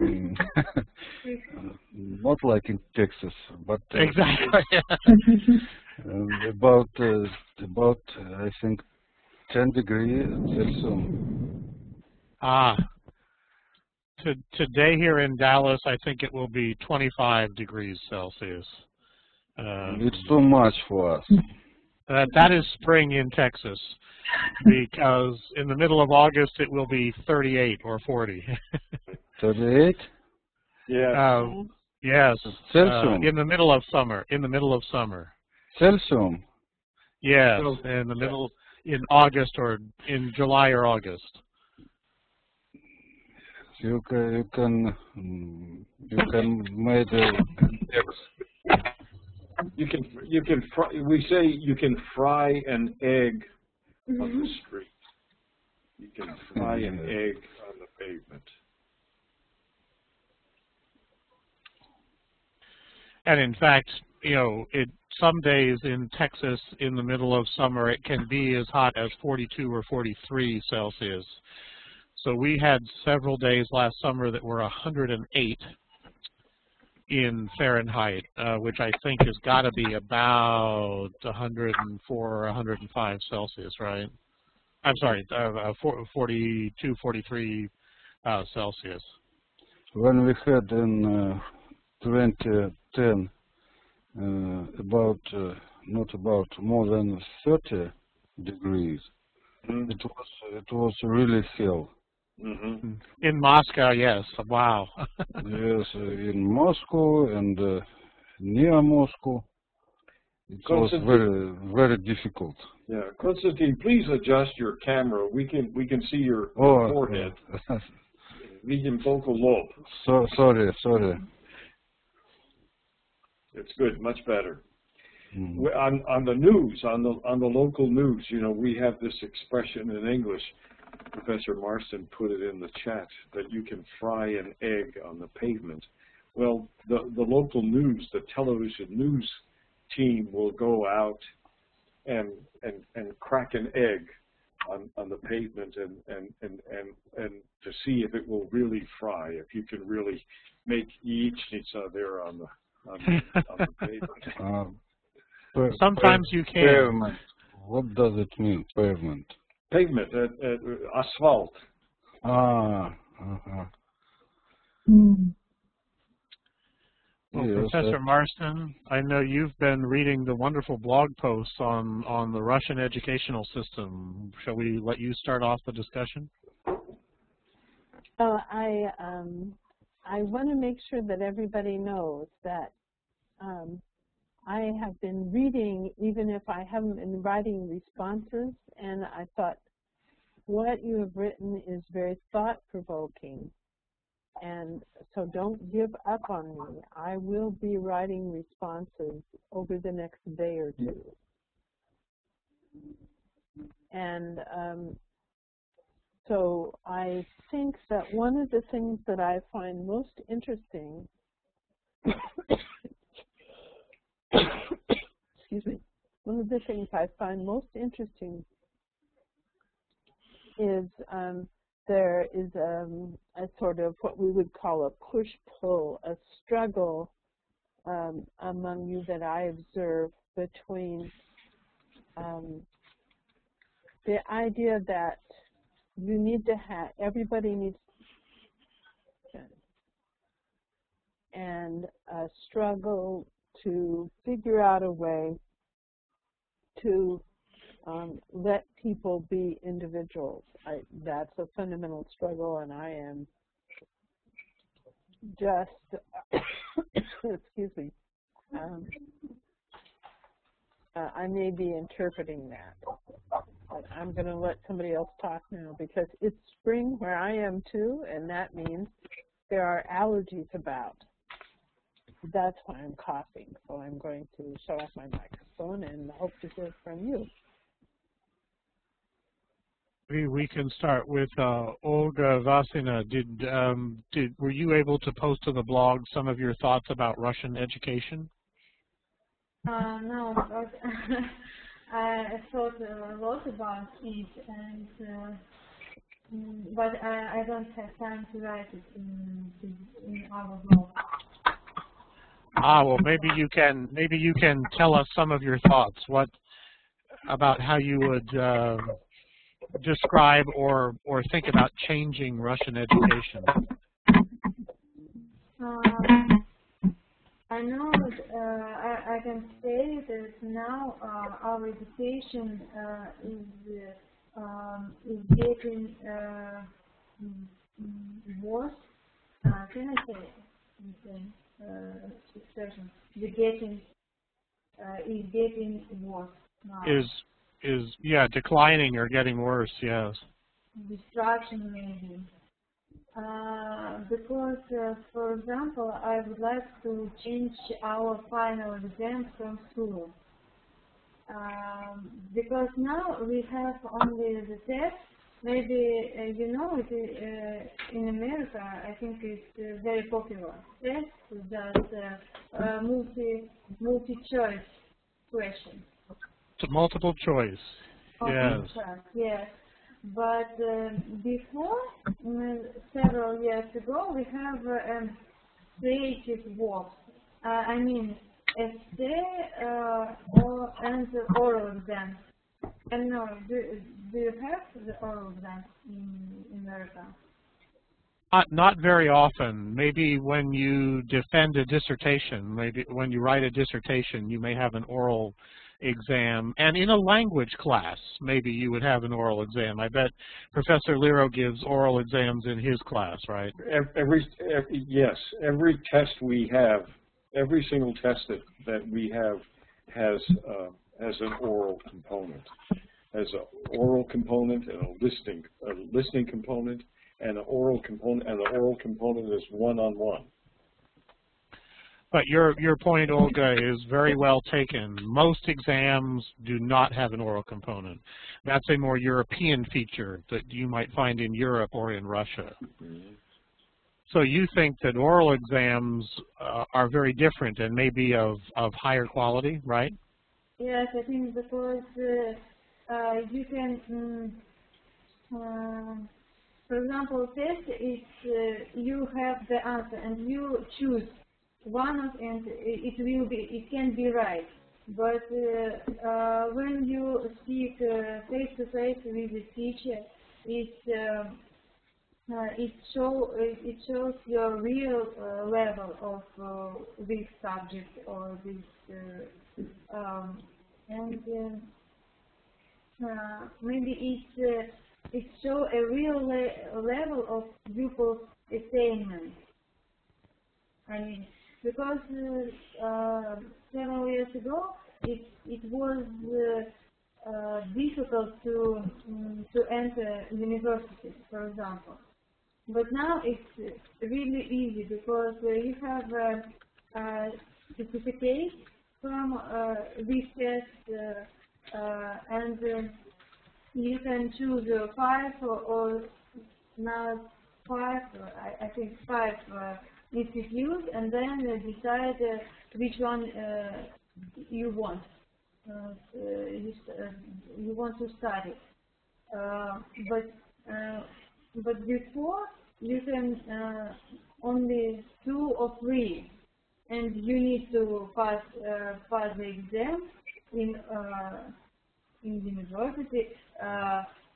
Mm. Not like in Texas, but Exactly. about I think 10 degrees Celsius. Ah, today here in Dallas, I think it will be 25 degrees Celsius. It's too much for us. That is spring in Texas, because in the middle of August it will be 38 or 40. 38? Yeah. Yes. Celsius. In the middle of summer. In the middle of summer. Celsius. Yes, in the middle, in August or in July or August. You can make eggs. You can fry, we say you can fry an egg on the street. You can fry an egg on the pavement. And in fact, you know, some days in Texas in the middle of summer it can be as hot as 42 or 43 Celsius. So we had several days last summer that were 108 in Fahrenheit, which I think has got to be about 104 or 105 Celsius, right? I'm sorry, 42, 43 Celsius. When we had in 2010 more than 30 degrees, it was really hell. Mm-hmm. In Moscow, yes. Wow. Yes, in Moscow and near Moscow, it was very, very difficult. Yeah, Konstantin, please adjust your camera. We can see your forehead. Видим только лоб. Sorry. It's good, much better. On the news, on the local news, you know, we have this expression in English. Professor Marston put it in the chat that you can fry an egg on the pavement. Well, the local news, the television news team will go out and crack an egg on the pavement and to see if it will really fry, if you can really make yaичница there on the pavement. Sometimes you can. Pavement. What does it mean, pavement? Pavement, asphalt. Well, Yes, Professor Marston, I know you've been reading the wonderful blog posts on the Russian educational system. Shall we let you start off the discussion? I want to make sure that everybody knows that I have been reading, even if I haven't been writing responses, and I thought what you have written is very thought-provoking. And so don't give up on me. I will be writing responses over the next day or two. And so I think that one of the things that I find most interesting excuse me, one of the things I find most interesting is there is a sort of what we would call a push-pull, a struggle among you that I observe between the idea that you need to have, everybody needs, and a struggle to figure out a way to let people be individuals. That's a fundamental struggle, and I am just, excuse me, I may be interpreting that, but I'm going to let somebody else talk now because it's spring where I am too, and that means there are allergies about. That's why I'm coughing, so I'm going to shut off my microphone and hope to hear from you. We can start with Olga Vasina. Were you able to post to the blog some of your thoughts about Russian education? No, but I thought a lot about it, and but I don't have time to write it in our blog. Well, maybe you can tell us some of your thoughts. What about how you would describe or think about changing Russian education? I know I can say that now our education is getting worse. Can I say anything? Expression. The getting is getting worse now. Is declining or getting worse? Yes. Distraction maybe. Because, for example, I would like to change our final exam from school. Because now we have only the test. Maybe, you know, in America, I think it's very popular. Test that multi-choice question. It's a multiple choice. Yes. Yes. But before, several years ago, we have creative work. I mean, essay and oral exam. And no, do you have the oral exam in America? Not very often. Maybe when you defend a dissertation, maybe when you write a dissertation, you may have an oral exam, and in a language class, maybe you would have an oral exam. I bet Professor Lero gives oral exams in his class, right? Yes, every test we have, every single test that we have has an oral component, has an oral component and a listening component, and an oral component, and the oral component is one-on-one. But your point, Olga, is very well taken. Most exams do not have an oral component. That's a more European feature that you might find in Europe or in Russia. So you think that oral exams are very different and maybe of higher quality, right? Yes, I think because you can, for example, test is you have the answer and you choose one of, and it can be right. But when you speak face to face with the teacher, it shows your real level of this subject or this, and maybe it shows a real level of pupils' attainment. I mean, because several years ago it was difficult to enter universities, for example. But now it's really easy because you have a certificate from this test, and you can choose 5 or now 5, I think 5 institutes, and then decide which one you want. You want to study, but before you can only 2 or 3, and you need to pass the exam in university,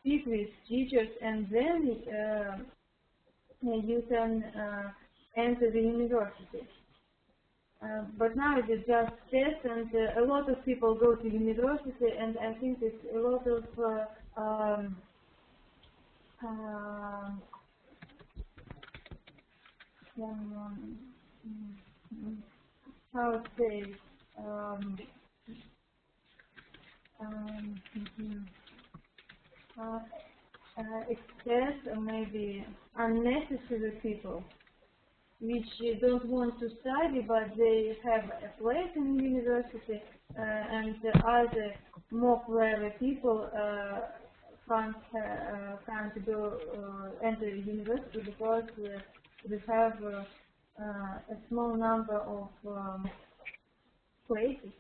speak with teachers, and then you can enter the university. But now it is just test, and a lot of people go to university, and I think it's a lot of how to say excess or maybe unnecessary people which don't want to study, but they have a place in university, and other more clever people can't go enter university because we have a small number of places.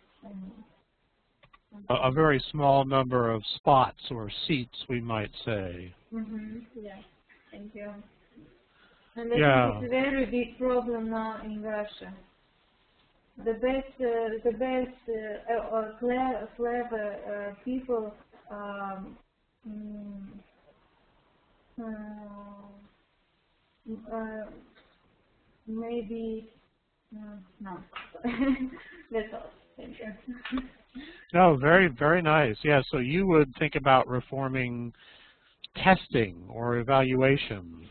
a very small number of spots or seats, we might say. Yeah, thank you. And I think it's a very big problem now in Russia. The best clever people maybe no. That's all. Thank you. No, very, very nice. Yeah, so you would think about reforming testing or evaluation,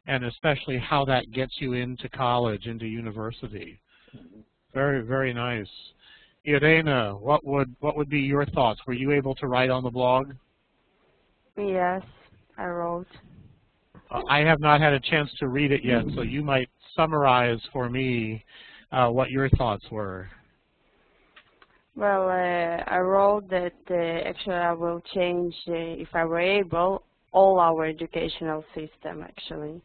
and especially how that gets you into college, into university. Very, very nice. Irena, what would be your thoughts? Were you able to write on the blog? Yes, I wrote. I have not had a chance to read it yet, so you might summarize for me what your thoughts were. Well, I wrote that actually I will change, if I were able, all our educational system, actually.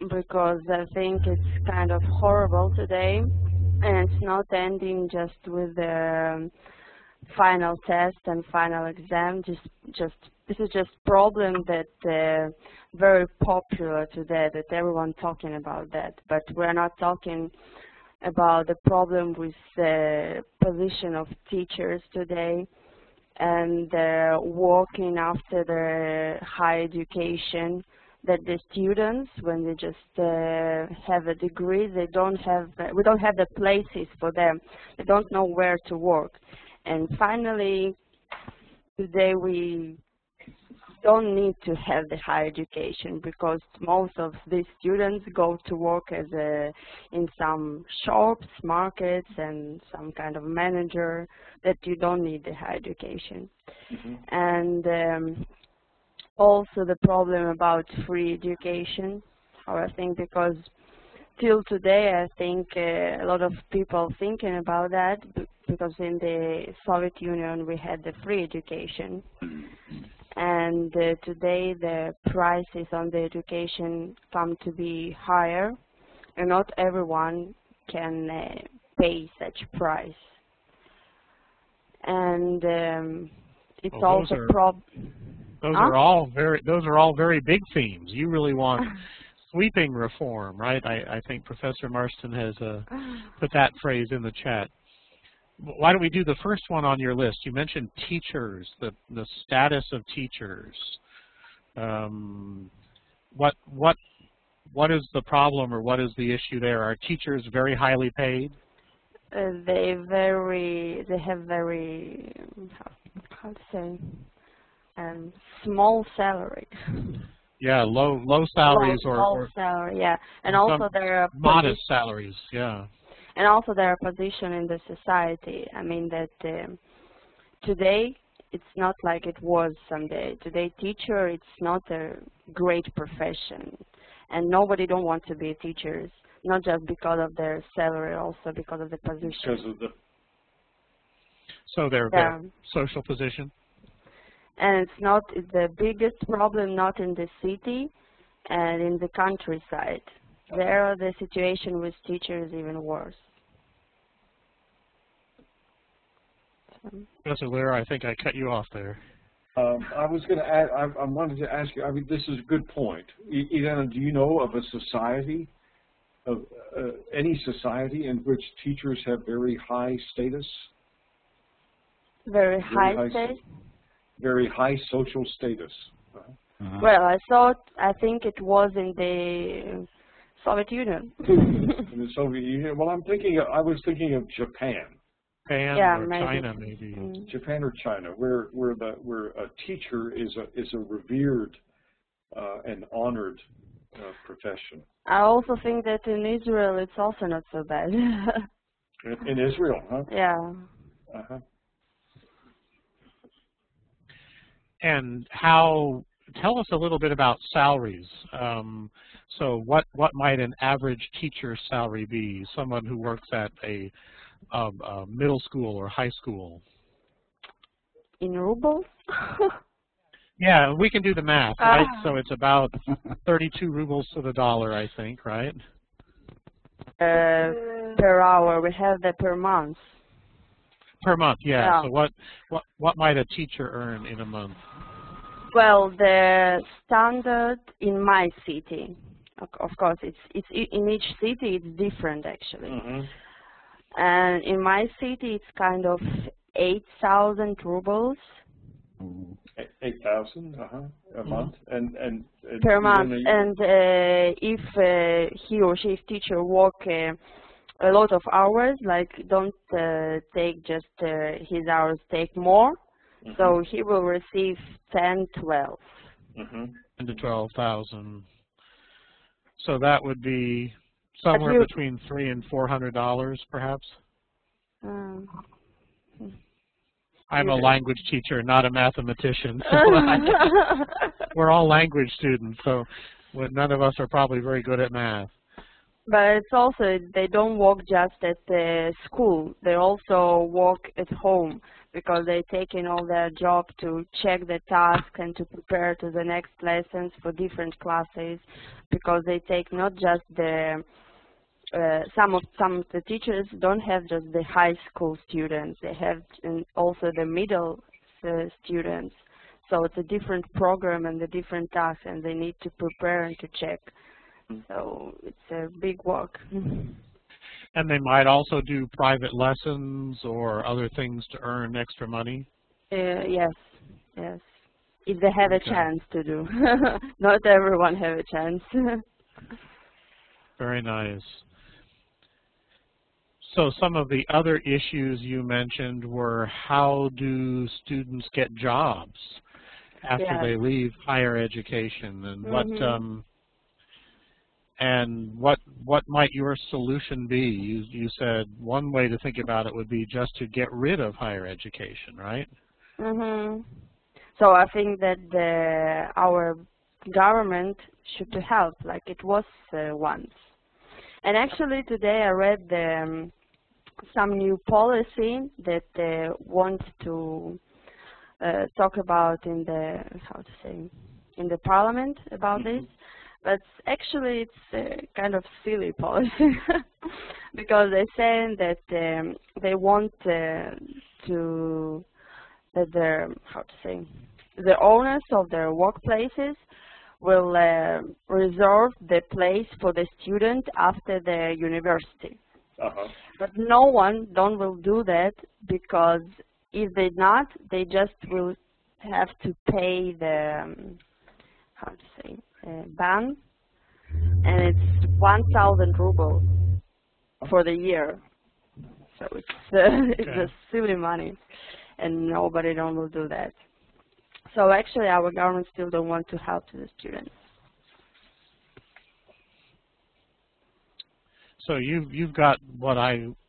Because I think it's kind of horrible today, and it's not ending just with the final test and final exam. This is just problem that very popular today, that everyone talking about that. But we're not talking about the problem with the position of teachers today and working after the higher education, that the students, when they just have a degree, we don't have the places for them. They don't know where to work. And finally, today we don't need to have the higher education, because most of these students go to work as in some shops, markets, and some kind of manager, that you don't need the higher education. And also the problem about free education, I think, because till today I think a lot of people thinking about that, because in the Soviet Union we had the free education. And today the prices on the education come to be higher, and not everyone can pay such price. And it's also a problem. Those are all very big themes. You really want sweeping reform, right? I think Professor Marston has put that phrase in the chat. Why don't we do the first one on your list? You mentioned teachers, the status of teachers. What is the problem, or what is the issue there? Are teachers very highly paid? They have very, how to say, small salary. Yeah, low salaries or salary, yeah, and also their modest salaries, yeah. And also their position in the society. I mean that today it's not like it was someday. Today, teacher, it's not a great profession, and nobody don't want to be teachers, not just because of their salary, also because of the position. Because of the their social position. And it's the biggest problem not in the city and in the countryside. There the situation with teachers is even worse. Professor Lear, I think I cut you off there. I was going to add, I wanted to ask you, I mean, this is a good point. Irena, do you know of a society, of any society in which teachers have very high status? Very high status? Very high social status. Well, I think it was in the Soviet Union. In the Soviet Union? Well, I was thinking of Japan. Japan or China, maybe. Japan or China, where a teacher is a revered and honored profession. I also think that in Israel it's also not so bad. In Israel, huh? Yeah. And tell us a little bit about salaries. So what might an average teacher's salary be? Someone who works at a middle school or high school. In rubles? Yeah, we can do the math, right? So it's about 32 rubles to the dollar, I think, right? Per hour. We have that per month. Per month, yeah. Yeah. So what might a teacher earn in a month? Well, the standard in my city, of course, it's in each city it's different actually. Mm-hmm. And in my city, it's kind of 8,000 rubles 8,000, a month, and per even month. And if he or she, teacher, work a lot of hours, like don't take just his hours, take more, so he will receive 10, 12. 10 to 12,000. So that would be somewhere between $300 and $400, perhaps. I'm a language teacher, not a mathematician. So we're all language students, so none of us are probably very good at math. But it's also, they don't work just at the school. They also work at home because they take in all their job to check the task and to prepare to the next lessons for different classes, because they take not just the some of the teachers don't have just the high school students, they have also the middle students. So it's a different program and a different task, and they need to prepare and to check. So it's a big work. And they might also do private lessons or other things to earn extra money? Yes, yes. If they have a chance to do. Not everyone have a chance. Very nice. So some of the other issues you mentioned were, how do students get jobs after they leave higher education, and what might your solution be? You said one way to think about it would be just to get rid of higher education, right? So I think that our government should help, like it was once. And actually today I read some new policy that they want to talk about in the, in the parliament about this. But actually it's a kind of silly policy because they're saying that they want that the owners of their workplaces will reserve the place for the student after the university. But no one will do that, because if they not, they just will have to pay the ban, and it's 1,000 rubles for the year. So it's it's a silly money, and nobody will do that. So actually, our government still don't want to help to the students. So you've got what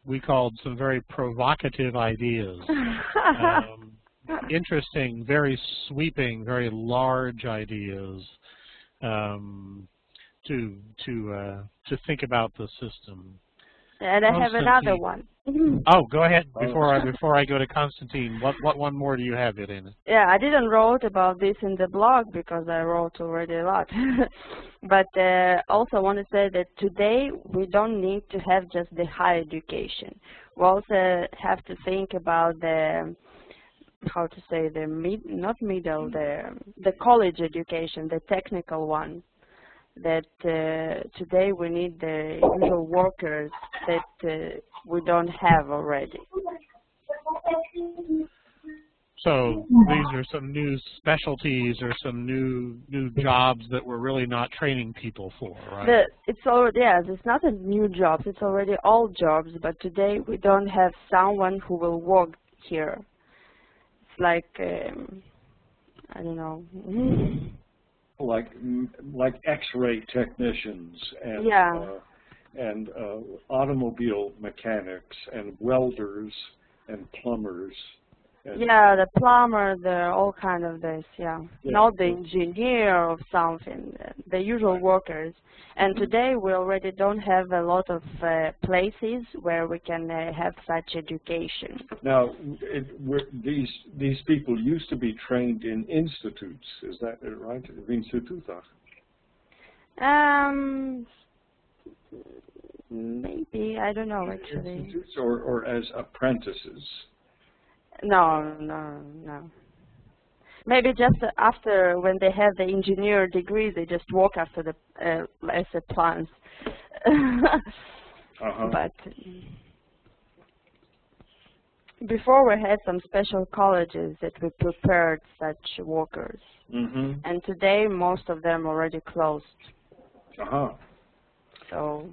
we called some very provocative ideas. Interesting, very sweeping, very large ideas to think about the system. And I have another one. Oh, go ahead. Before I go to Konstantin, what one more do you have, Irina? Yeah, I didn't wrote about this in the blog because I wrote already a lot. But also want to say that today we don't need to have just the higher education. We also have to think about the the college education, the technical one. That today we need the usual workers that we don't have already. So these are some new specialties or some new jobs that we're really not training people for, right? It's already, yes, it's not a new job, it's already all jobs, but today we don't have someone who will work here. It's like, I don't know. Like X-ray technicians and automobile mechanics and welders and plumbers. And the plumber, all kind of this, not the engineer or something, the usual workers. And today we already don't have a lot of places where we can have such education. Now, these people used to be trained in institutes, is that right? Institutach? Maybe, I don't know actually. Institutes or as apprentices? No, no, no. Maybe just after, when they have the engineer degree, they just walk after the as a plants. But before we had some special colleges that we prepared such workers, and today most of them already closed. So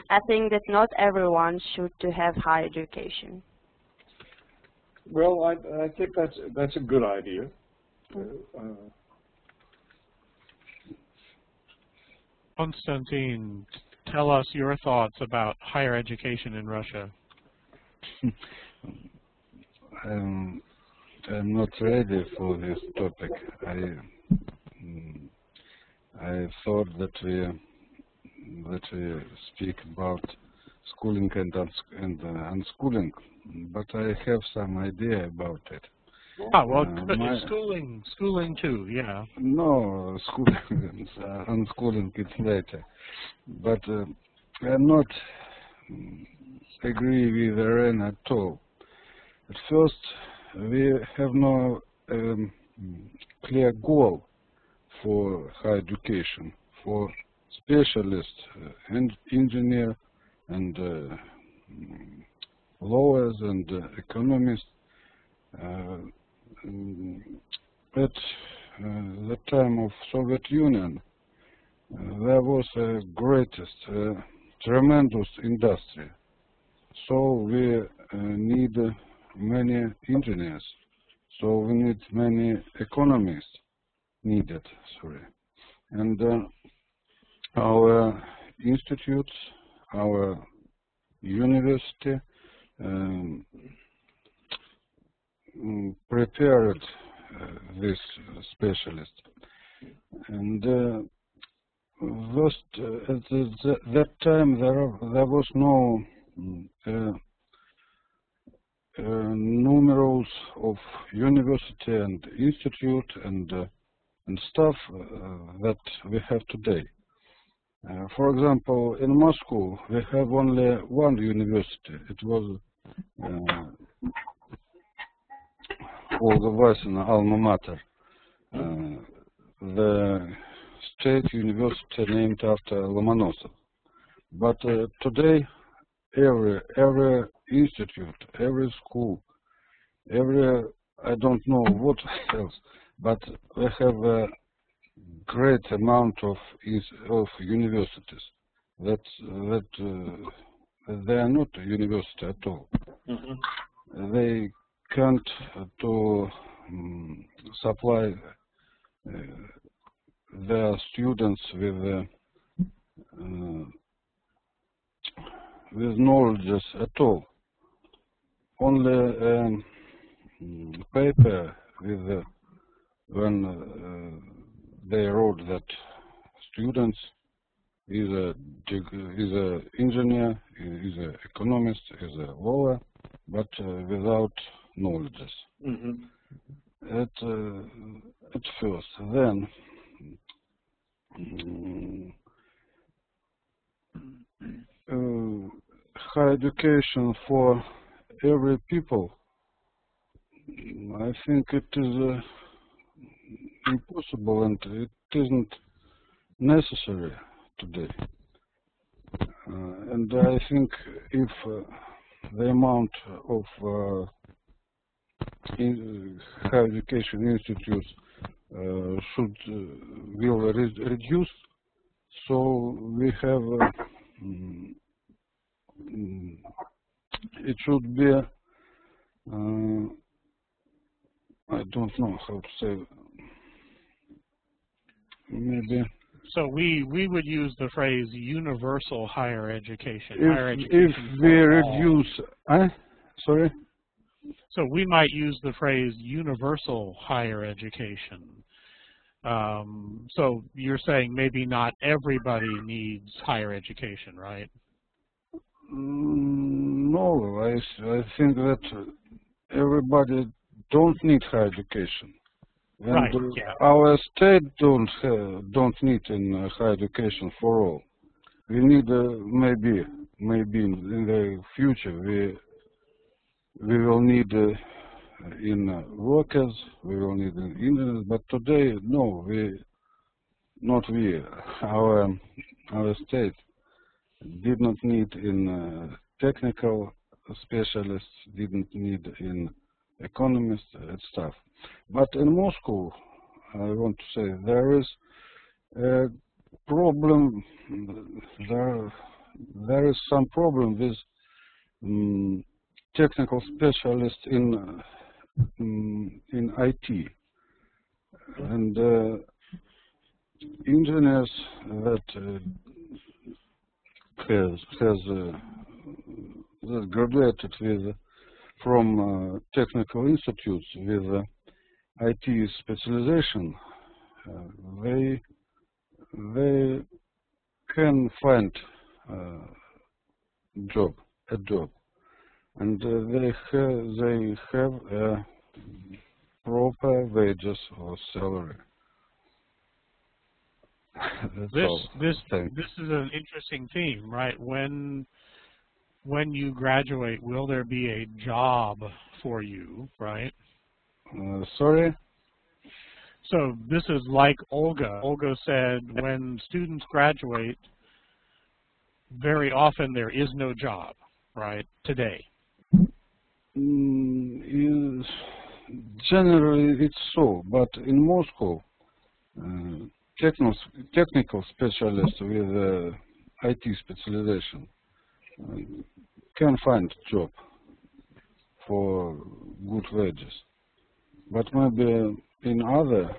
I think that not everyone should to have higher education. Well, I think that's a good idea. Konstantin, tell us your thoughts about higher education in Russia. I'm not ready for this topic. I thought that we speak about schooling and unschooling, but I have some idea about it. Well, schooling too, yeah. No, schooling, unschooling it's later. But I'm not agree with Irene at all. At first, we have no clear goal for higher education, for specialists, and engineer, and lawyers and economists. At the time of Soviet Union, there was a greatest, tremendous industry. So we need many engineers. So we need many economists needed. And our institutes, our university prepared this specialist. And at that time there was no numerals of university and institute and stuff that we have today. For example, in Moscow we have only one university. It was Volga-Vasina alma mater, the state university named after Lomonosov. But today, every institute, every school, I don't know what else, but we have a great amount of universities that they are not a university at all. They can't to supply their students with knowledge at all. Only paper with when they wrote that students is a engineer, is a economist, is a lawyer, but without knowledge. At first, then higher education for every people, I think it is impossible and it isn't necessary today. And I think if the amount of higher education institutes will reduce, so we have it should be I don't know how to say, maybe. So we would use the phrase universal higher education. If we reduce, sorry? So we might use the phrase universal higher education. So you're saying maybe not everybody needs higher education, right? No, I think that everybody don't need higher education. And right, yeah. Our state don't need higher education for all. We need maybe in the future we will need in workers, we will need in internet, but today, no, not we, our state did not need in technical specialists, didn't need in economists and stuff. But in Moscow, I want to say there is a problem. There is some problem with technical specialists in IT, and engineers that that graduated from technical institutes with IT specialization, they can find a job, and they have a proper wages or salary. This is an interesting theme, right? When you graduate, will there be a job for you, right? Sorry? So this is like Olga. Olga said when students graduate, very often there is no job, right, today. Generally it's so, but in Moscow, technical specialists with IT specialization can find job for good wages, but maybe in other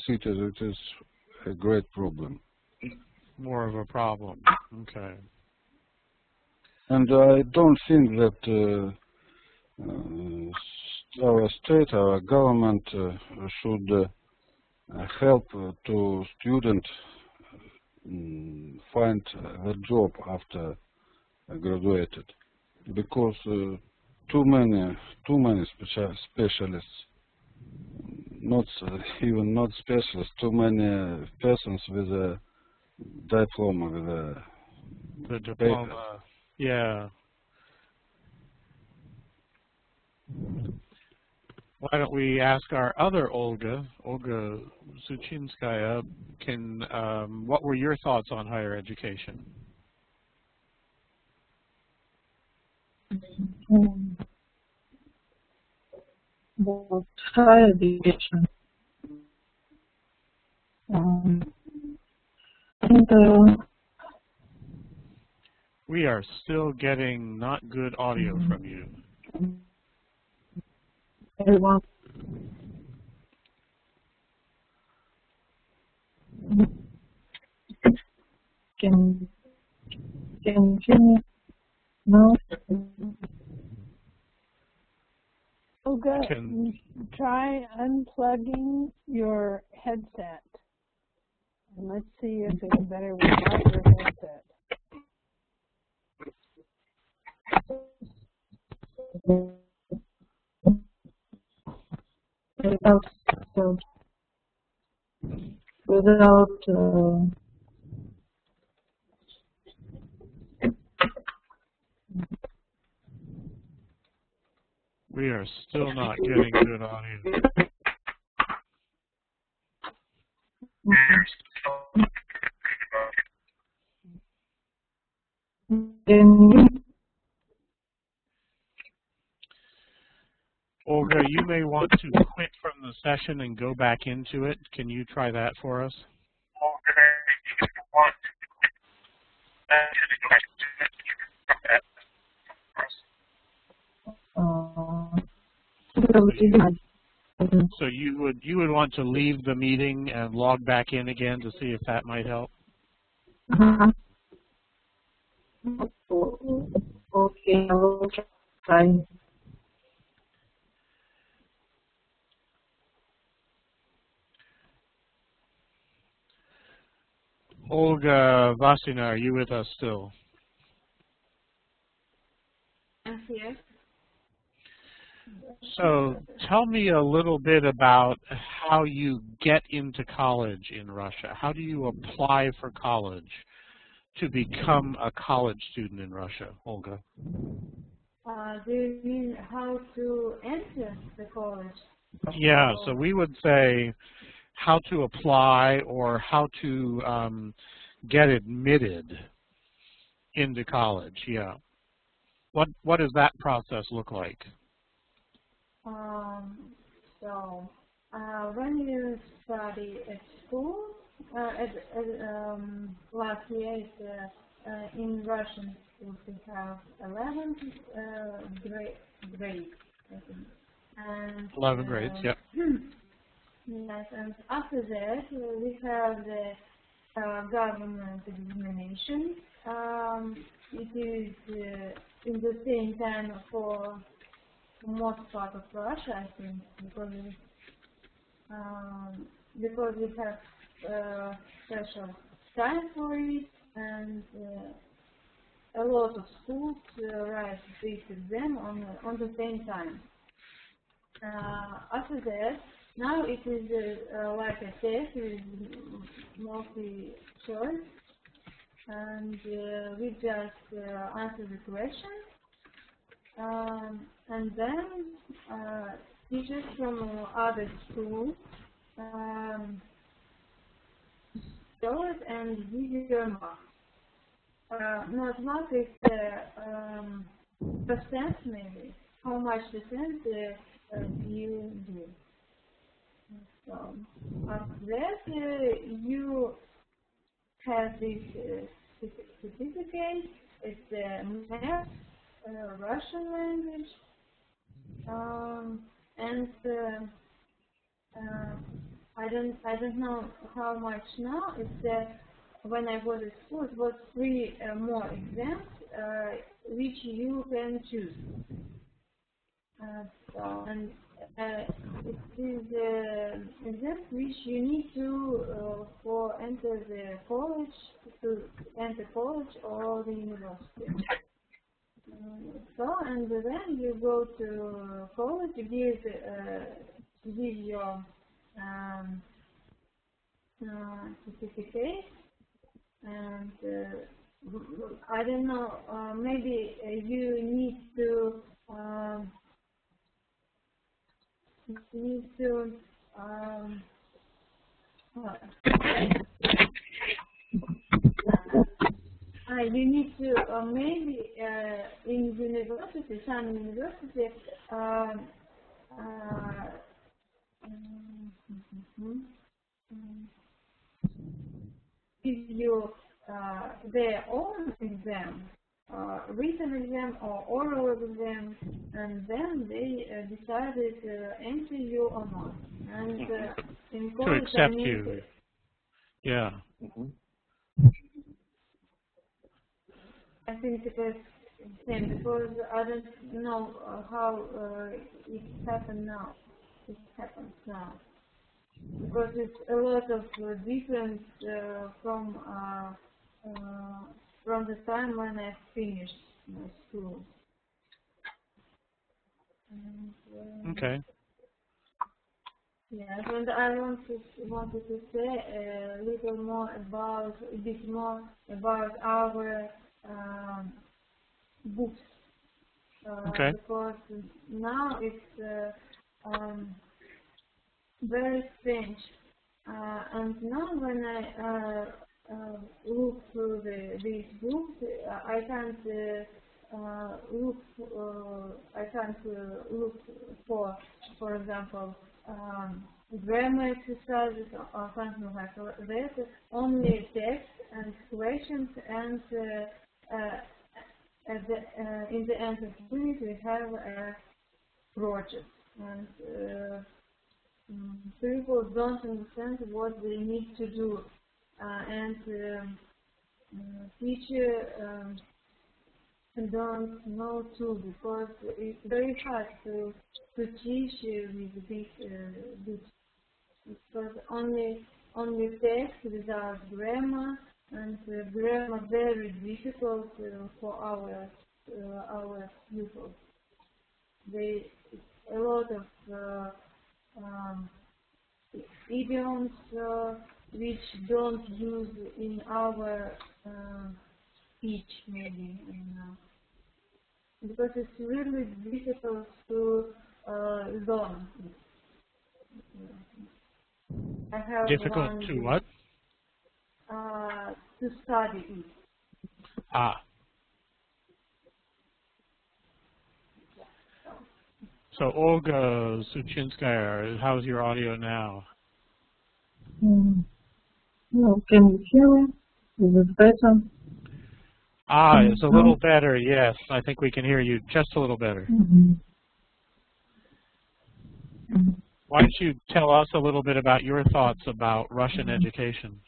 cities it is a great problem. More of a problem. Okay. And I don't think that our state, our government should help to students find a job after graduated, because too many specialists, not even not specialists, too many persons with a diploma, with the diploma. Yeah. Why don't we ask our other Olga Suchinskaya, what were your thoughts on higher education? About higher education. We are still getting not good audio from you. Everyone can you hear me now? Olga, try unplugging your headset, and let's see if it's better without your headset. Without we are still not getting good audio. Olga, you may want to quit from the session and go back into it. Can you try that for us? So you would want to leave the meeting and log back in again to see if that might help? Okay, I will try. Olga Vasina, are you with us still? Yes. So tell me a little bit about how you get into college in Russia. How do you apply for college to become a college student in Russia, Olga? Do you mean how to enter the college? Yeah, so we would say how to apply or how to get admitted into college. Yeah. What does that process look like? So when you study at school, last year in Russian schools we have 11th grade, I think. And 11 grades, yep. Yes, and after that we have the government examination. It is in the same time for most part of Russia, I think, because we have special time for it, and a lot of schools write this exam on the same time. After that, now it is like a test with multi-choice, and we just answer the question, and then teachers from other schools show it and give you your mark. Not mark is percent maybe, how much percent you do. So after that you have this certificate. It's math, Russian language, and I don't know how much now. It's when I was at school, it was 3 more exams which you can choose. And it is exams which you need to for enter the college, or the university. And then you go to college, give your certificate, and I don't know, maybe you need to you need to maybe in university, some university, give you their own exam, written exam or oral exam, and then they decided to enter you or not. And in college, to accept you. Yeah. I think it is the same, because I don't know how it happened now. It happens now, because it's a lot of difference from the time when I finished my school. And, okay. Yes, and I wanted to say a bit more about our books, okay. because now it's very strange, and now when I look through these books, I can't look for example, grammar exercises or something like that. Only text and questions, and in the end of the unit we have a project, and people don't understand what they need to do, and teacher don't know too, because it's very hard to teach with these books, because only text without grammar, and grammar very difficult for our pupils. A lot of idioms which don't use in our speech, maybe. because it's really difficult to learn. I have difficult to what? To study it. Ah. So Olga Suchinskaya, how's your audio now? Well, can you hear me? Is it better? Ah, it's a little better, yes. I think we can hear you just a little better. Why don't you tell us a little bit about your thoughts about Russian education?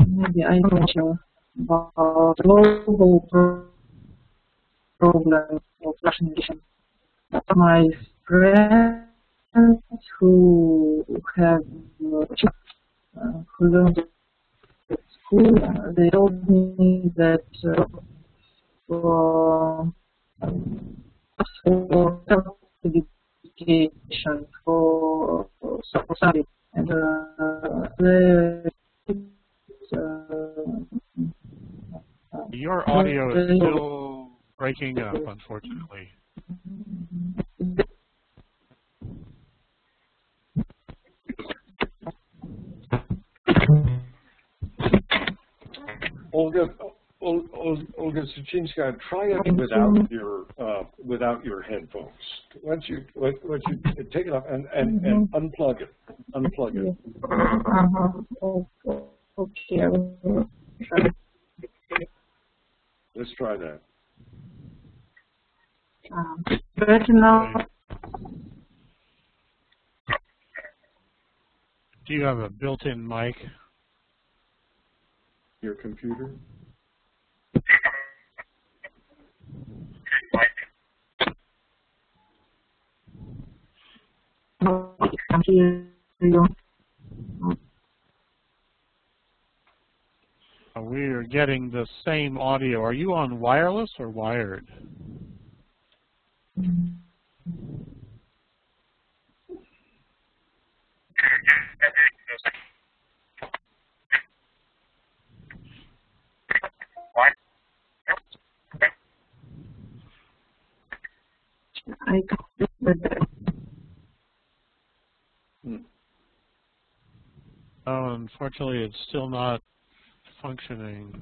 Maybe I don't know about global problem of Russian education. My friends who have who learned at school, they told me that for self-education, for study, and your audio is still breaking up, unfortunately. Olga Suchinskaya, try it without your headphones. Once you take it off and unplug it. Unplug it. Okay. Let's try that. Better now. Do you have a built-in mic? Your computer? We are getting the same audio. Are you on wireless or wired? I Oh, unfortunately, it's still not functioning.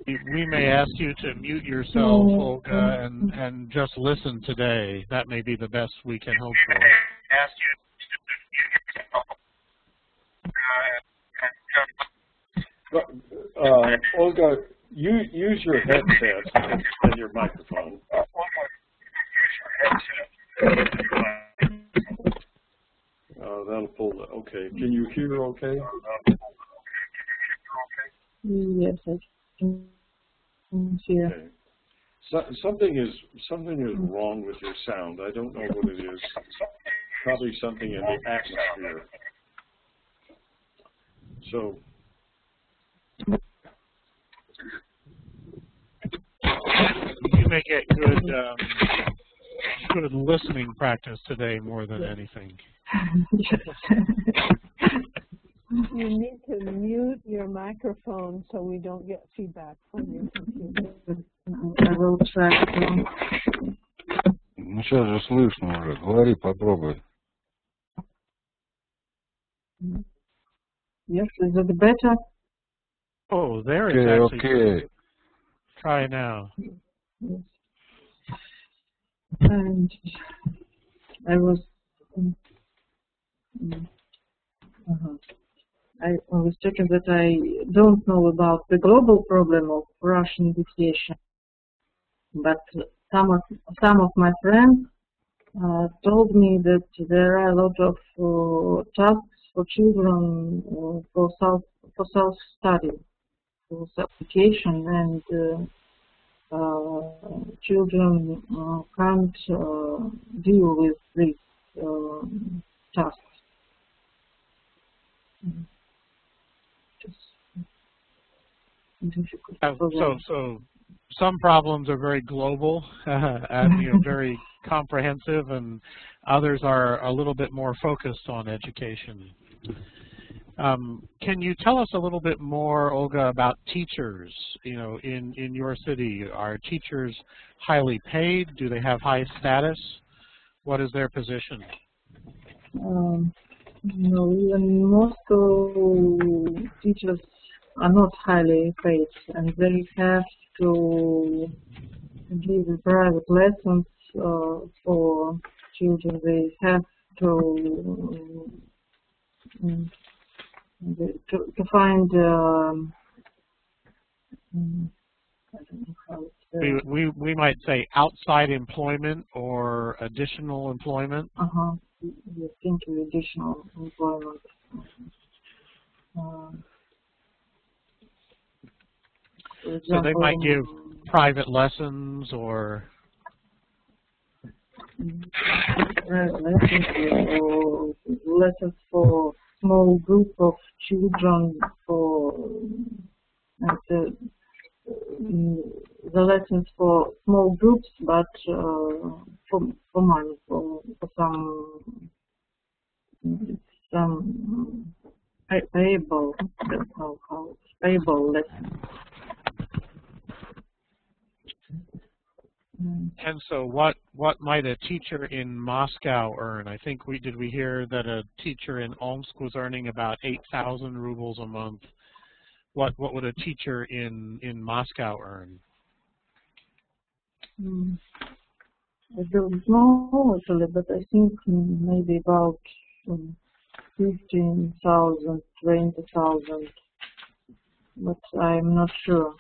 We may ask you to mute yourself, Olga, and just listen today. That may be the best we can hope for. Olga, use your headset and your microphone. That'll pull it. Okay. Can you hear okay? Yes, I can hear. Okay. Something is wrong with your sound. I don't know what it is. Probably something in the atmosphere. So you may get good listening practice today more than anything. You need to mute your microphone so we don't get feedback from your computer. I will try to. Ну сейчас же слышно уже. Говори, попробуй. Yes, is it better? Oh, there is actually. Okay. Try now. Yes. And I was. I was checking that I don't know about the global problem of Russian education, but some of my friends told me that there are a lot of tasks for children for self-study, for self-education, and children can't deal with these tasks. some problems are very global, and very comprehensive, and others are a little bit more focused on education. Can you tell us a little bit more, Olga, about teachers? In your city, are teachers highly paid? Do they have high status? What is their position? No, even most teachers are not highly paid, and they have to give private lessons for children. They have to find I don't know how it's we might say outside employment or additional employment. You think of additional employment. So they might give private lessons or lessons for small group of children, for the lessons for small groups, but for money, for some payable, I don't know how it's payable lessons. And so what might a teacher in Moscow earn? I think we hear that a teacher in Omsk was earning about 8,000 rubles a month. What would a teacher in Moscow earn? I don't know actually, but I think maybe about 15,000, 20,000, but I'm not sure.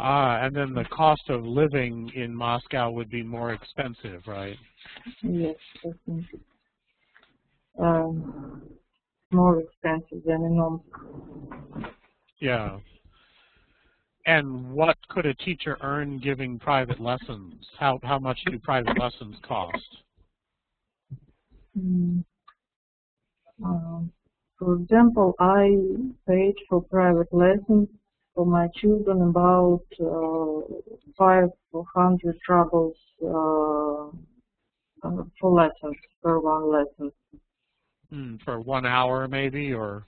And then the cost of living in Moscow would be more expensive, right? Yes, I think it's more expensive than in Omsk. Yeah. And what could a teacher earn giving private lessons? How much do private lessons cost? For example, I paid for private lessons for my children about 500 rubles for lessons, for one lesson. For 1 hour maybe, or?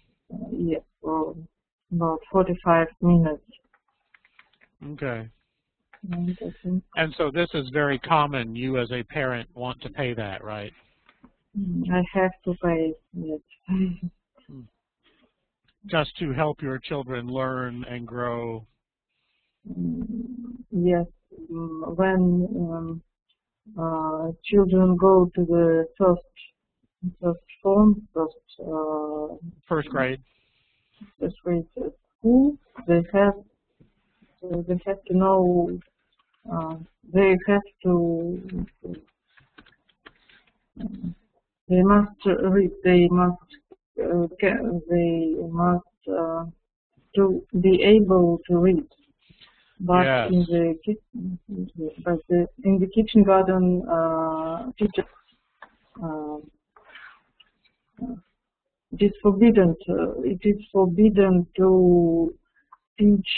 Yes, for about 45 minutes. Okay. And so this is very common. You as a parent want to pay that, right? I have to pay, yes. Just to help your children learn and grow. Yes. When children go to the first grade school, they have to know, they must read, they must to be able to read. But yes. in the kindergarten, teachers it is forbidden to teach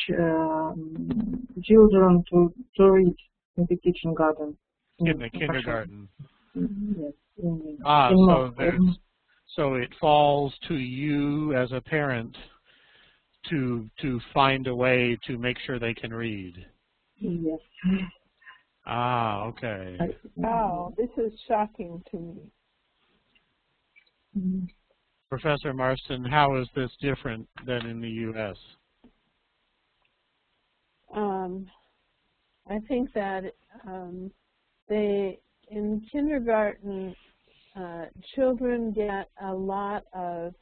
children to read in the kindergarten. In the kindergarten. Yes. So it falls to you as a parent to find a way to make sure they can read. Yes. Okay. Wow, this is shocking to me. Professor Marston, how is this different than in the U.S.? I think that in kindergarten, children get a lot of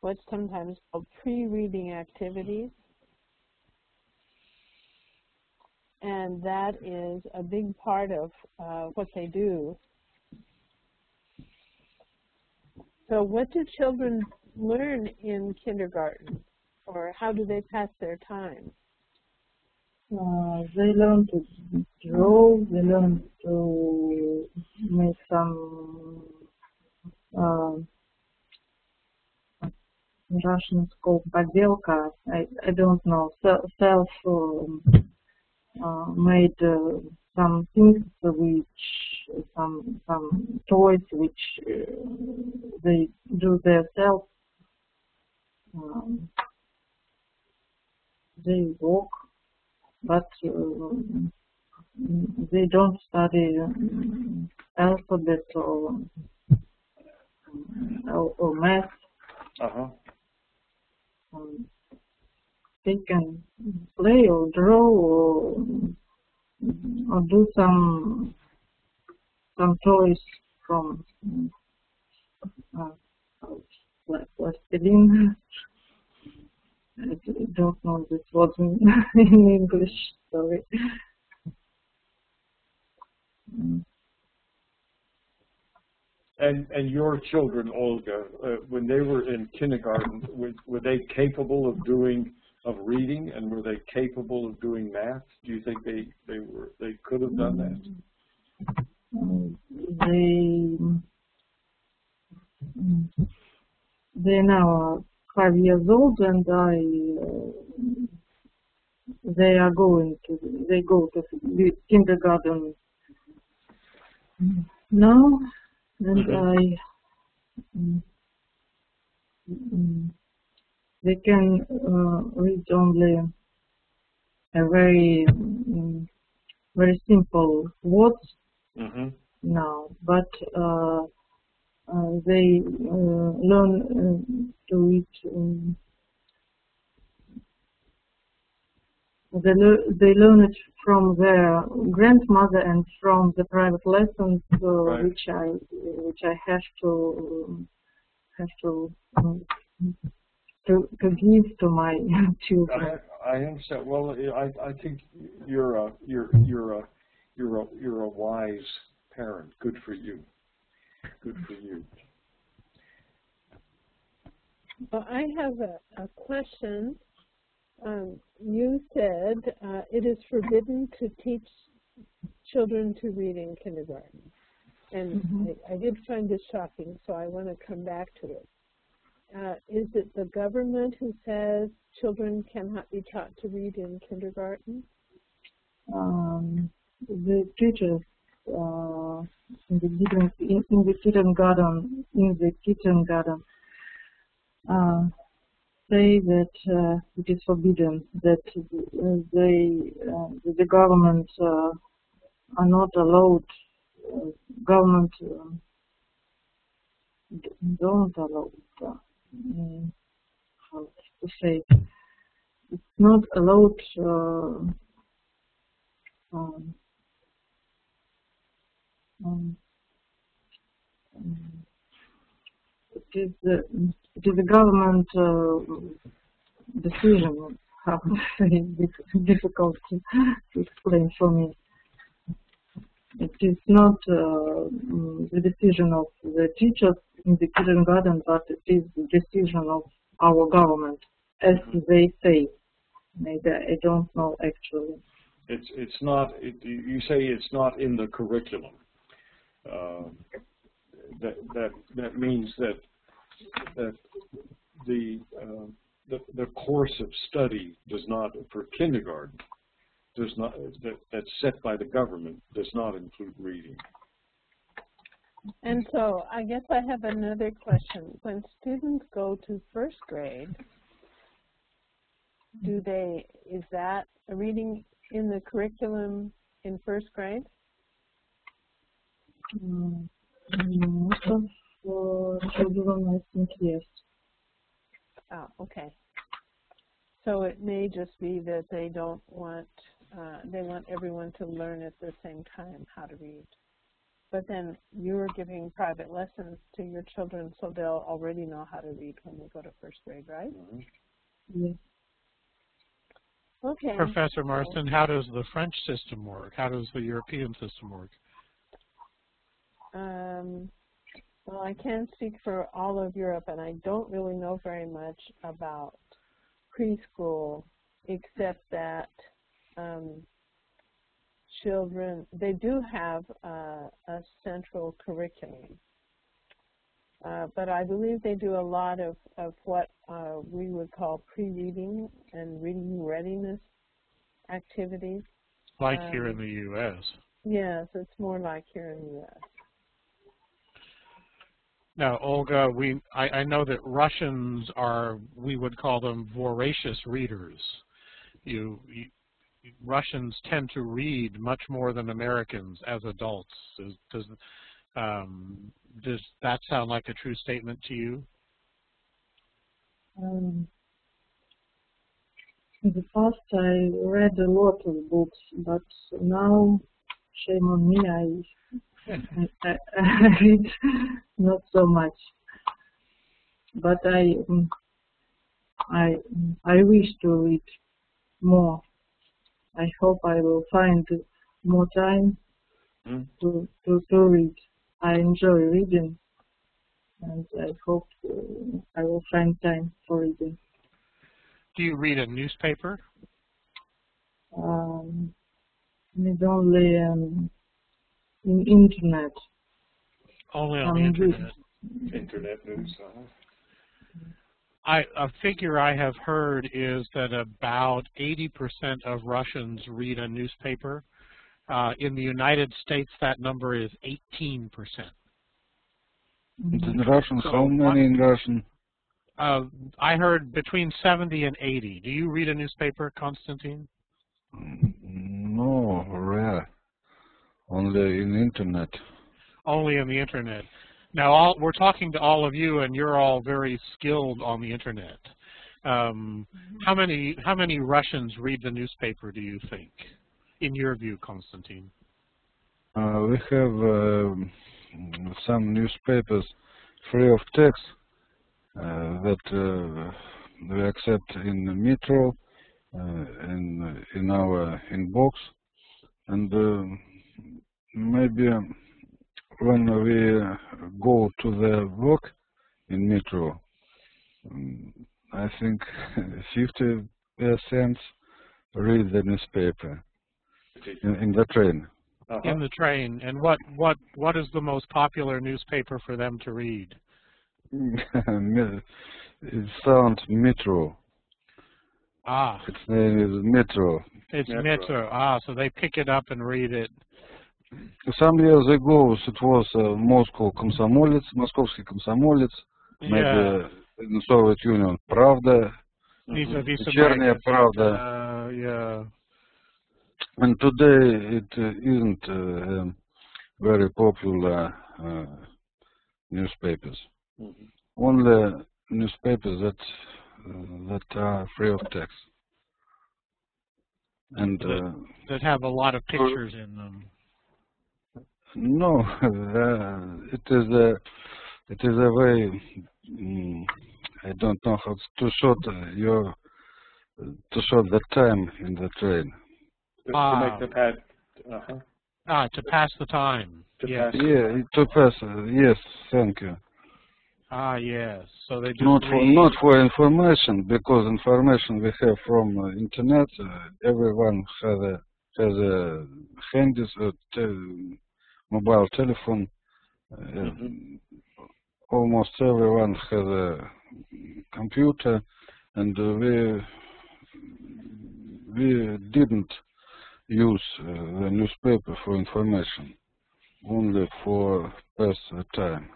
what's sometimes called pre-reading activities, and that is a big part of what they do. So what do children learn in kindergarten, or how do they pass their time? They learn to draw, they learn to make some in Russian it's called поделка. I don't know, self made some things some toys which they do themselves. They walk, but they don't study alphabet or math. They can play or draw or do some toys from like plastilin. I don't know this word in English, sorry. And your children, Olga, when they were in kindergarten, were they capable of reading, and were they capable of doing math? Do you think they could have done that? They now are 5 years old, and they go to kindergarten now, and they can read only a very simple words now, but they learn to read. They learn it from their grandmother and from the private lessons, right. which I have to give to my children. I understand. Well, I think you're a wise parent. Good for you. Good for you. Well, I have a question. You said it is forbidden to teach children to read in kindergarten. And I did find this shocking, so I want to come back to it. Is it the government who says children cannot be taught to read in kindergarten? The teachers in the kindergarten say that it is forbidden, that the government are not allowed. Government don't allow. How to say? It's not allowed. It is the government decision. How to say? It's difficult to explain for me. It is not the decision of the teachers in the kindergarten, but it is the decision of our government, as they say. Maybe I don't know actually. It's not. You say it's not in the curriculum. That means that the course of study does not, for kindergarten, does not, that's set by the government, does not include reading. And so I guess I have another question. When students go to first grade, is that a reading in the curriculum in first grade? Most of children, I think, yes. Oh, okay. So it may just be that they don't want, they want everyone to learn at the same time how to read. But then you're giving private lessons to your children, so they'll already know how to read when they go to first grade, right? Yes. Okay. Professor Marston, how does the French system work? How does the European system work? Well, I can't speak for all of Europe, and I don't really know very much about preschool, except that children, they do have a central curriculum. But I believe they do a lot of what we would call pre-reading and reading readiness activities. Like here in the U.S. Yes, it's more like here in the U.S. Now, Olga, I know that Russians are, we would call them voracious readers. Russians tend to read much more than Americans as adults. Does that sound like a true statement to you? In the past, I read a lot of books, but now, shame on me, I read not so much. But I wish to read more. I hope I will find more time to read. I enjoy reading, and I hope I will find time for reading. Do you read a newspaper? It's only in internet. Only on the internet. Internet news. A figure I have heard is that about 80% of Russians read a newspaper. In the United States, that number is 18%. In Russian, how many in Russian? I heard between 70 and 80. Do you read a newspaper, Konstantin? No, rare. Only in internet. Only on the internet. Now, we're talking to all of you, and you're all very skilled on the internet. How many Russians read the newspaper, do you think, in your view, Konstantin? We have some newspapers free of tax that we accept in the metro, in our inbox, and maybe when we go to the work in metro, I think 50% read the newspaper in the train. In the train. And what is the most popular newspaper for them to read? It sounds Metro. Ah. Its name is Metro. It's Metro. Ah, so they pick it up and read it. Some years ago it was Moscow Komsomolets, Moskovsky Komsomolets, maybe in the Soviet Union Pravda, Вечерняя Pravda. Yeah. And today it isn't very popular newspapers. Only newspapers that are free of tax and that have a lot of pictures in them. No, it is a way. I don't know how to short the time in the train. To make the pad. To pass the time. Yes. To pass. Yes, thank you. Ah, yes. So they just not for information, because information we have from internet. Everyone has a mobile telephone. Almost everyone has a computer, and we didn't use the newspaper for information, only for pass the time.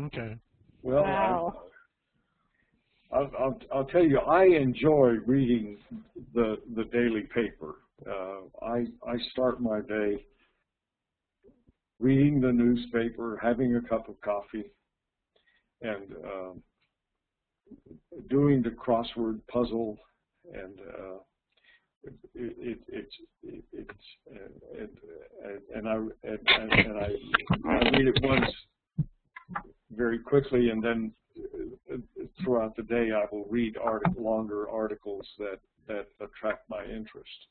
Okay. Well, wow. I'll tell you, I enjoy reading the daily paper. I start my day reading the newspaper, having a cup of coffee, and doing the crossword puzzle, and I read it once very quickly, and then throughout the day I will read longer articles that attract my interest.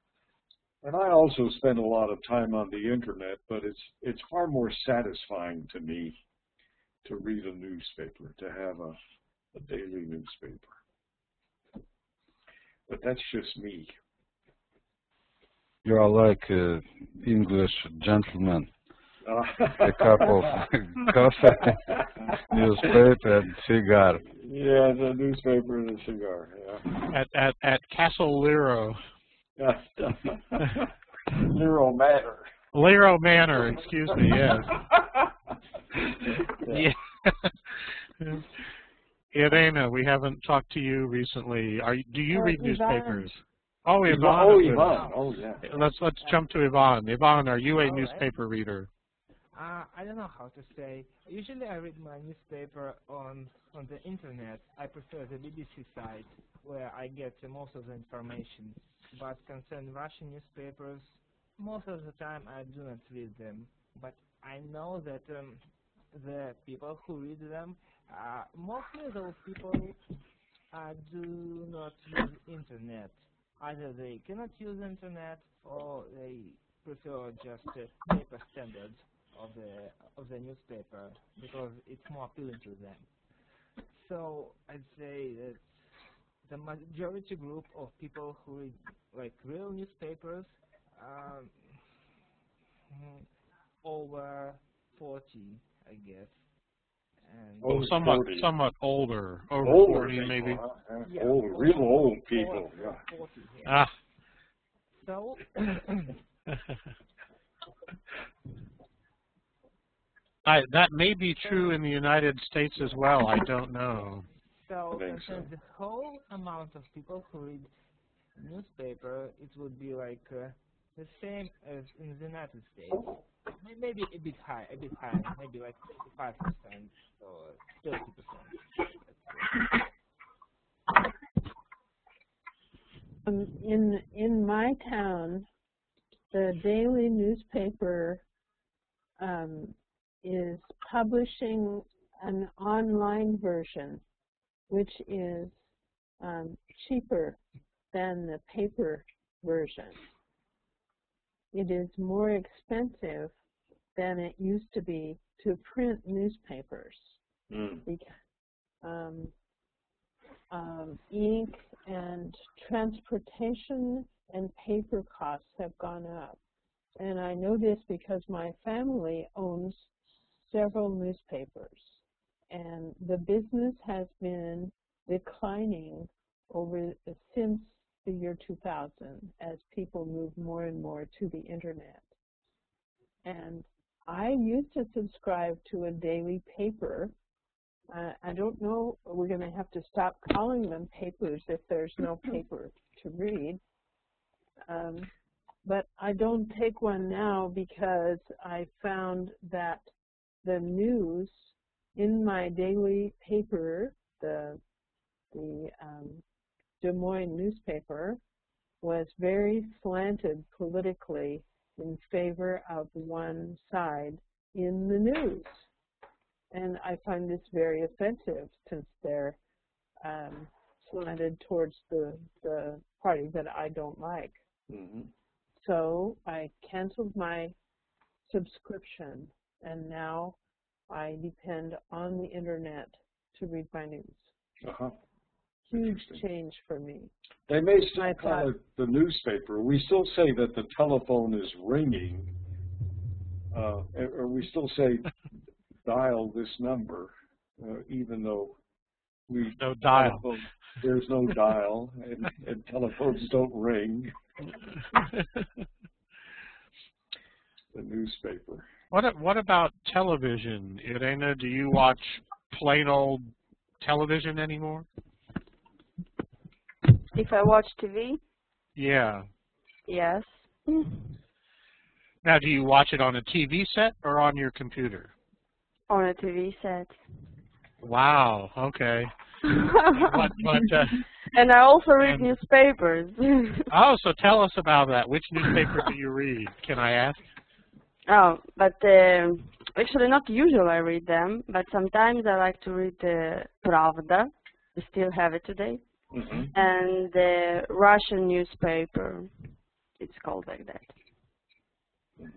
And I also spend a lot of time on the internet, but it's far more satisfying to me to read a newspaper, to have a daily newspaper. But that's just me. You are like an English gentleman. A cup of coffee, newspaper, and cigar. Yeah, the newspaper and a cigar. Yeah. At Castle Lero. Lero Manor. Lero Manor, excuse me, yes. Yeah. Irena, we haven't talked to you recently. Do you read newspapers? Oh, Ivan. Oh, Ivan. Oh, yeah. Let's jump to Ivan. Ivan, are you a newspaper reader? I don't know how to say. Usually I read my newspaper on the internet. I prefer the BBC site where I get most of the information. But concerning Russian newspapers, most of the time I do not read them. But I know that the people who read them, mostly those people do not use internet. Either they cannot use internet or they prefer just paper standards of the newspaper because it's more appealing to them. So I'd say that the majority group of people who read like real newspapers over 40, I guess. And somewhat older, over 40 maybe. Yeah, real old people. 40, yeah. Ah. So. That may be true in the United States as well. I don't know. So the whole amount of people who read newspaper, it would be like the same as in the United States. Maybe a bit higher, maybe like 55% or 30%. In my town, the daily newspaper is publishing an online version, which is cheaper than the paper version. It is more expensive than it used to be to print newspapers. Ink and transportation and paper costs have gone up. And I know this because my family owns several newspapers. And the business has been declining since the year 2000 as people move more and more to the internet. And I used to subscribe to a daily paper. I don't know, we're going to have to stop calling them papers if there's no paper to read. But I don't take one now because I found that the news in my daily paper, the Des Moines newspaper, was very slanted politically in favor of one side in the news. And I find this very offensive since they're slanted towards the party that I don't like. So I canceled my subscription, and now I depend on the internet to read my news. Huge change for me. They may still call it the newspaper. We still say that the telephone is ringing, or we still say dial this number, even though there's no dial, and telephones don't ring. The newspaper. What about television, Irena? Do you watch plain old television anymore? If I watch TV? Yeah. Yes. Now, do you watch it on a TV set or on your computer? On a TV set. Wow. Okay. And I also read newspapers. Oh, so tell us about that. Which newspaper do you read? Can I ask? Oh, but actually not usually I read them, but sometimes I like to read the Pravda. We still have it today. And the Russian newspaper. It's called like that.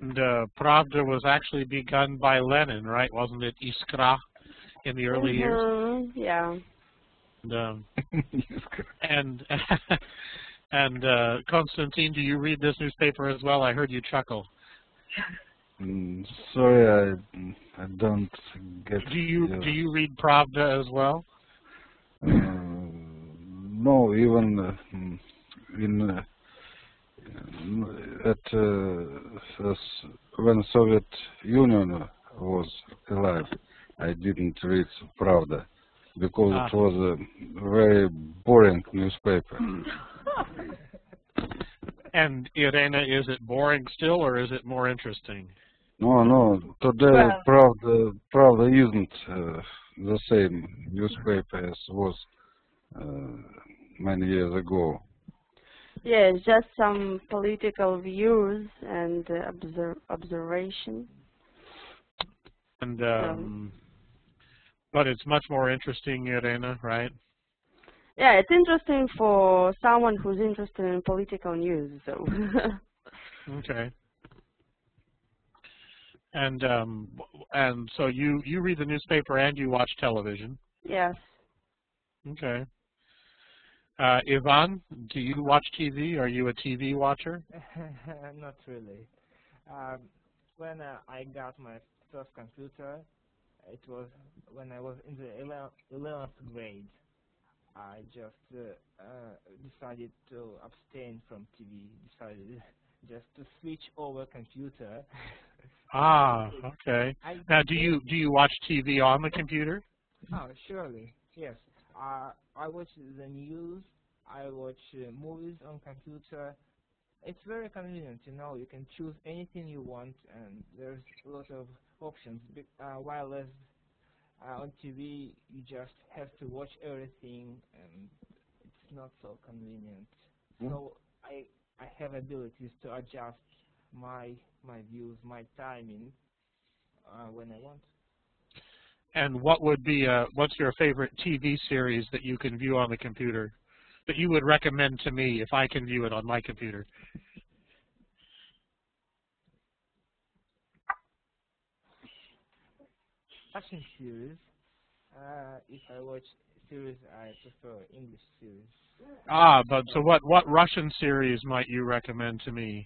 And Pravda was actually begun by Lenin, right? Wasn't it Iskra in the early years? Yeah. And Konstantin, do you read this newspaper as well? I heard you chuckle. Sorry, I don't get. Do you read Pravda as well? No, even when Soviet Union was alive, I didn't read Pravda because it was a very boring newspaper. And Irena, is it boring still, or is it more interesting? No. Today, Pravda isn't the same newspaper as was many years ago. Yeah, it's just some political views and observation. And but it's much more interesting, Irena, right? Yeah, it's interesting for someone who's interested in political news. So. Okay. And so you read the newspaper and you watch television. Yes. Okay. Ivan, do you watch TV? Are you a TV watcher? Not really. When I got my first computer, it was when I was in the 11th grade. I just decided to abstain from TV, decided just to switch over computer. Ah, okay. Now, do you watch TV on the computer? Oh, surely, yes. I watch the news, I watch movies on computer. It's very convenient, you know, you can choose anything you want and there's a lot of options. While as on TV, you just have to watch everything and it's not so convenient. So I have abilities to adjust my views, my timing when I want. And what would be what's your favorite TV series that you can view on the computer that you would recommend to me if I can view it on my computer? Russian series. If I watch series, I prefer English series. Ah, but so what Russian series might you recommend to me?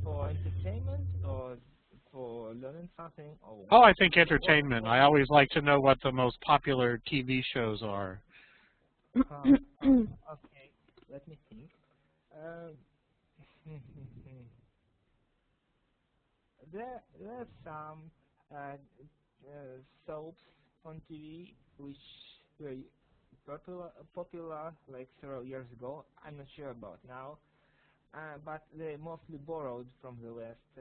For entertainment or for learning something? Or Oh, I think entertainment. I always like to know what the most popular TV shows are. Okay, let me think. There's some soaps on TV which were popular like several years ago. I'm not sure about now, but they mostly borrowed from the West.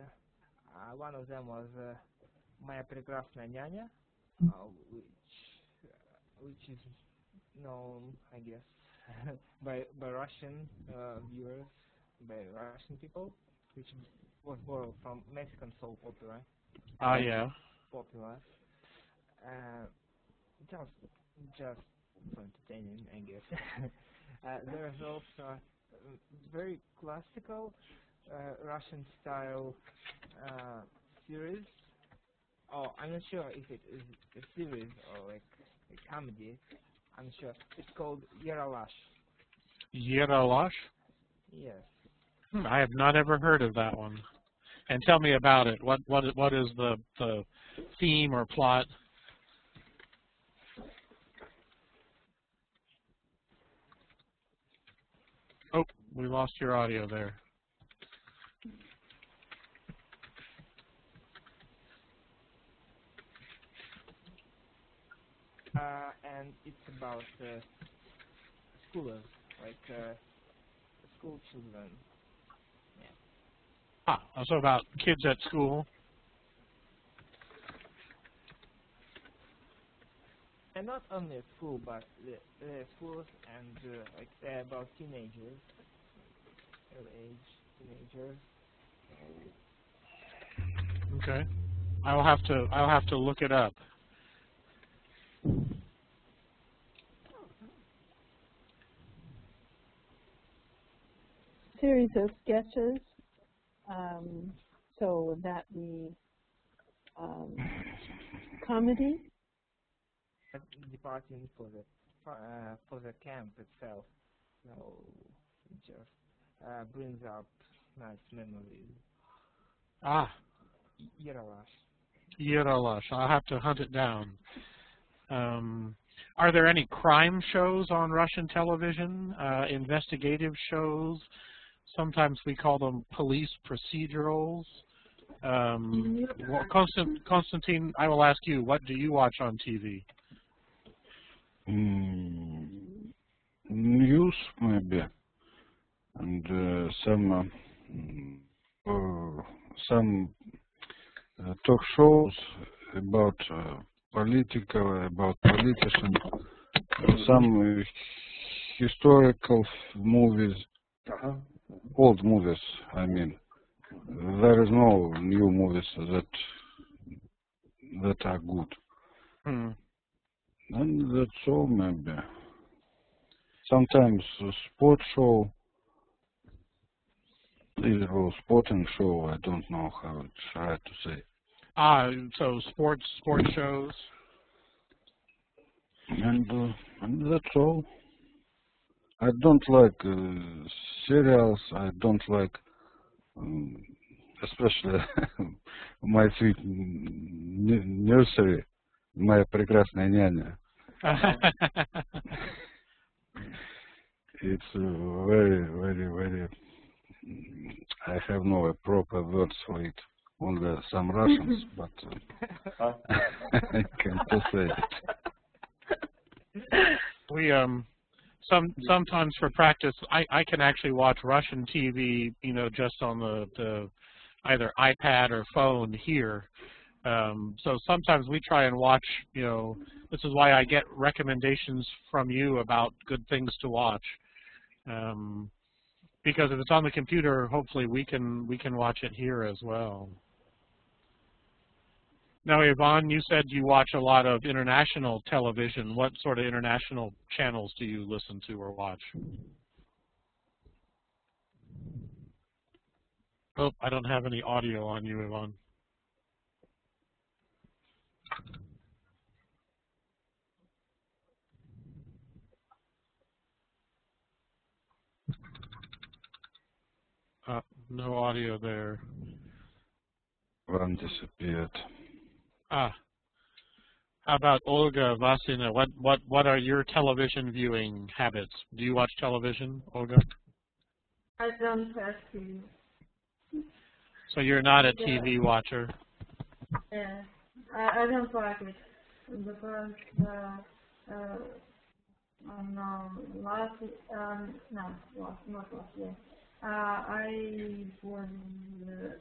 One of them was Моя прекрасная няня, which is known, I guess, by Russian viewers, by Russian people, which was borrowed from Mexican soap opera. Ah, yeah. Popular. Just for entertaining, I guess. There's also very classical Russian style series. Oh, I'm not sure if it is a series or like a comedy. I'm sure it's called Yeralash. Yeralash? Yes. I have not ever heard of that one. And tell me about it. What is the theme or plot? Oh, we lost your audio there. And it's about schoolers, like school children. Yeah. Ah, so about kids at school. And not only at school, but the schools and like about teenagers, early age teenagers. Okay, I'll have to look it up. Series of sketches. So would that be comedy? Departing for the camp itself, so it just brings up nice memories. Ah, Yeralash. Yeralash. I'll have to hunt it down. Are there any crime shows on Russian television? Investigative shows, sometimes we call them police procedurals. Well, Konstantin, I will ask you, what do you watch on TV? News, maybe, and some talk shows about politicians, some historical movies, old movies, I mean. There is no new movies that are good. And that's all, maybe. Sometimes a sport show, or sporting show, I don't know how it's right to say. So sports shows. And that's all. I don't like cereals. I don't like, especially my sweet nursery, моя прекрасная няня. It's very. I have no proper words for it. Only some Russians, but I can't say it. We sometimes for practice, I can actually watch Russian TV, just on the either iPad or phone here. So sometimes we try and watch, this is why I get recommendations from you about good things to watch. Because if it's on the computer, hopefully we can watch it here as well. Now, Yvonne, you said you watch a lot of international television. What sort of international channels do you listen to or watch? Oh, I don't have any audio on you, Yvonne. No audio there. One disappeared. How about Olga Vasina? What are your television viewing habits? Do you watch television, Olga? I don't have to. So you're not a TV watcher? Yeah, I don't like it because not last year. I was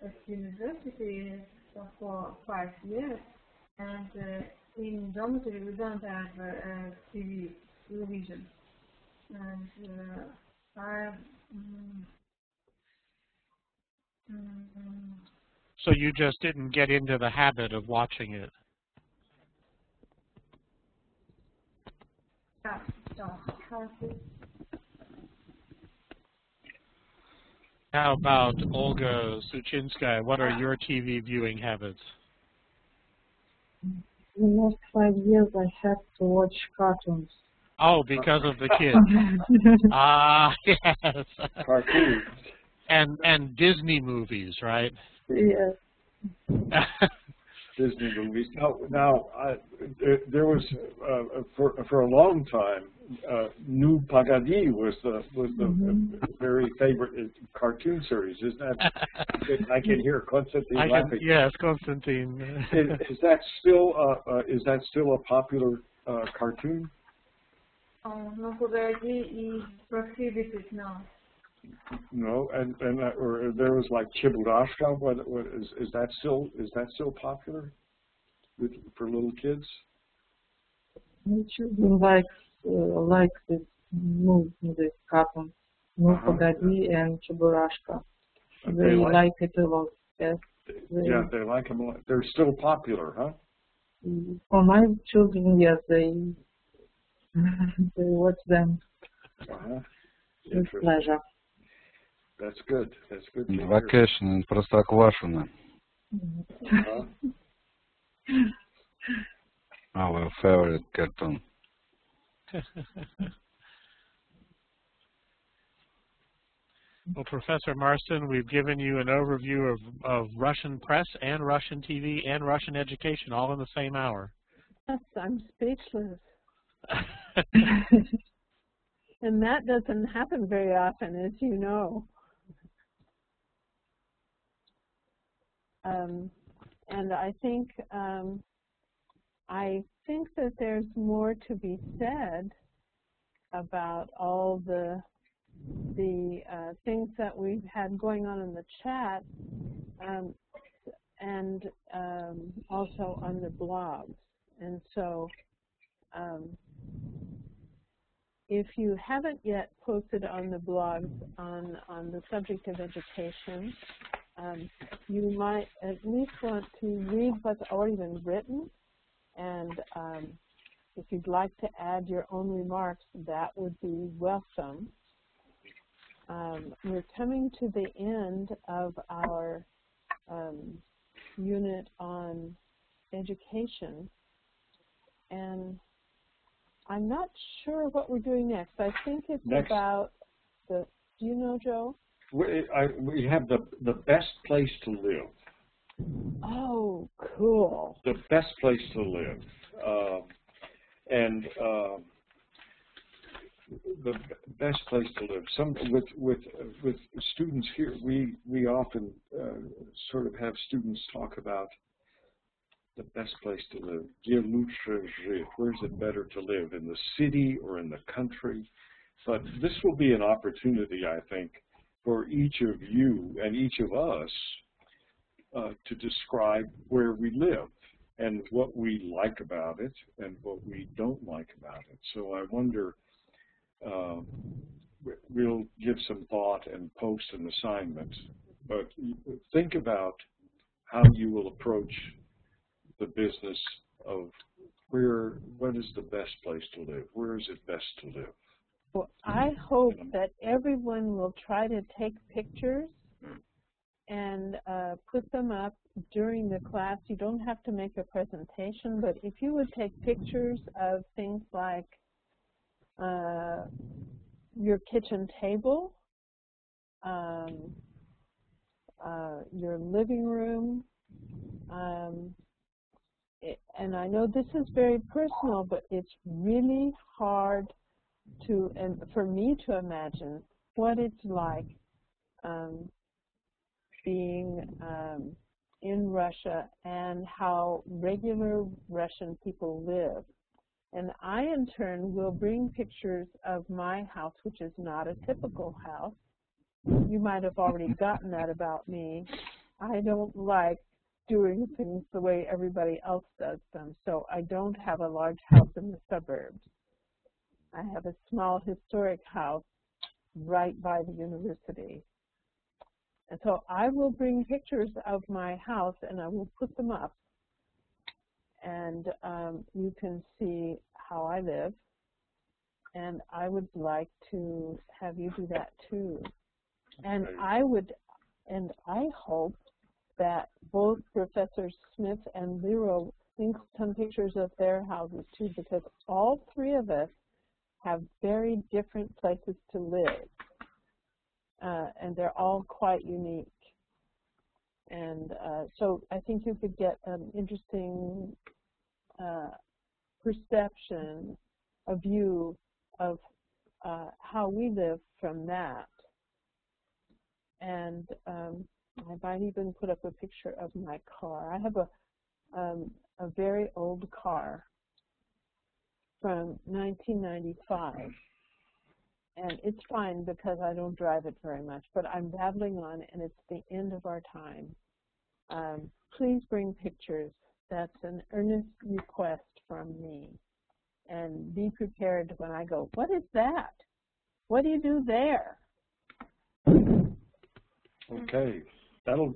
at university for 5 years, and in dormitory we don't have television, and So you just didn't get into the habit of watching it? How about Olga Suchinskaya? What are your TV viewing habits? In the last 5 years, I had to watch cartoons. Oh, because of the kids. Yes. Cartoons. And Disney movies, right? Yes. Disney movies. Now, there was for a long time. Nu Pagadi was the very favorite cartoon series, isn't that? I can hear Konstantin laughing. Yes, Konstantin. Is that still a popular cartoon? Nu Pagadi is prohibited now. No, and or there was like Cheburashka. What is that still popular for little kids? Children like this cartoon, Nu Pagadi and Cheburashka. They like it a lot. Yes. They like them a lot. They're still popular, huh? For my children, yes, they watch them with pleasure. That's good. That's good. Vacation in Простоквашино. Our favorite cartoon. Well, Professor Marston, we've given you an overview of Russian press and Russian TV and Russian education all in the same hour. Yes, I'm speechless. And that doesn't happen very often, as you know. and I think that there's more to be said about all the things that we've had going on in the chat, and also on the blogs. And so if you haven't yet posted on the blogs on the subject of education, you might at least want to read what's already been written, and if you'd like to add your own remarks, that would be welcome. We're coming to the end of our unit on education, and I'm not sure what we're doing next. I think it's about the, do you know, Joe? We have the best place to live. Oh, cool. The best place to live. The best place to live. With students here, we often sort of have students talk about the best place to live. Где лучше жить? Where's it better to live, in the city or in the country? But this will be an opportunity, I think, for each of you and each of us to describe where we live and what we like about it and what we don't like about it. So I wonder, we'll give some thought and post an assignment, but think about how you will approach the business of what is the best place to live? Where is it best to live? Well, I hope that everyone will try to take pictures and put them up during the class. You don't have to make a presentation, but if you would take pictures of things like your kitchen table, your living room, and I know this is very personal, but it's really hard for me to imagine what it's like being in Russia and how regular Russian people live. And I, in turn, will bring pictures of my house, which is not a typical house. You might have already gotten that about me. I don't like doing things the way everybody else does them. So I don't have a large house in the suburbs. I have a small historic house right by the university. And so I will bring pictures of my house and I will put them up. And you can see how I live. And I would like to have you do that too. And I hope that both Professor Smith and Lero think some pictures of their houses too, because all three of us have very different places to live, and they're all quite unique. And so I think you could get an interesting perception, a view of how we live from that. And I might even put up a picture of my car. I have a very old car from 1995, and it's fine because I don't drive it very much, but I'm babbling on, and it's the end of our time. Please bring pictures. That's an earnest request from me. And be prepared when I go, what is that? What do you do there? Okay. That'll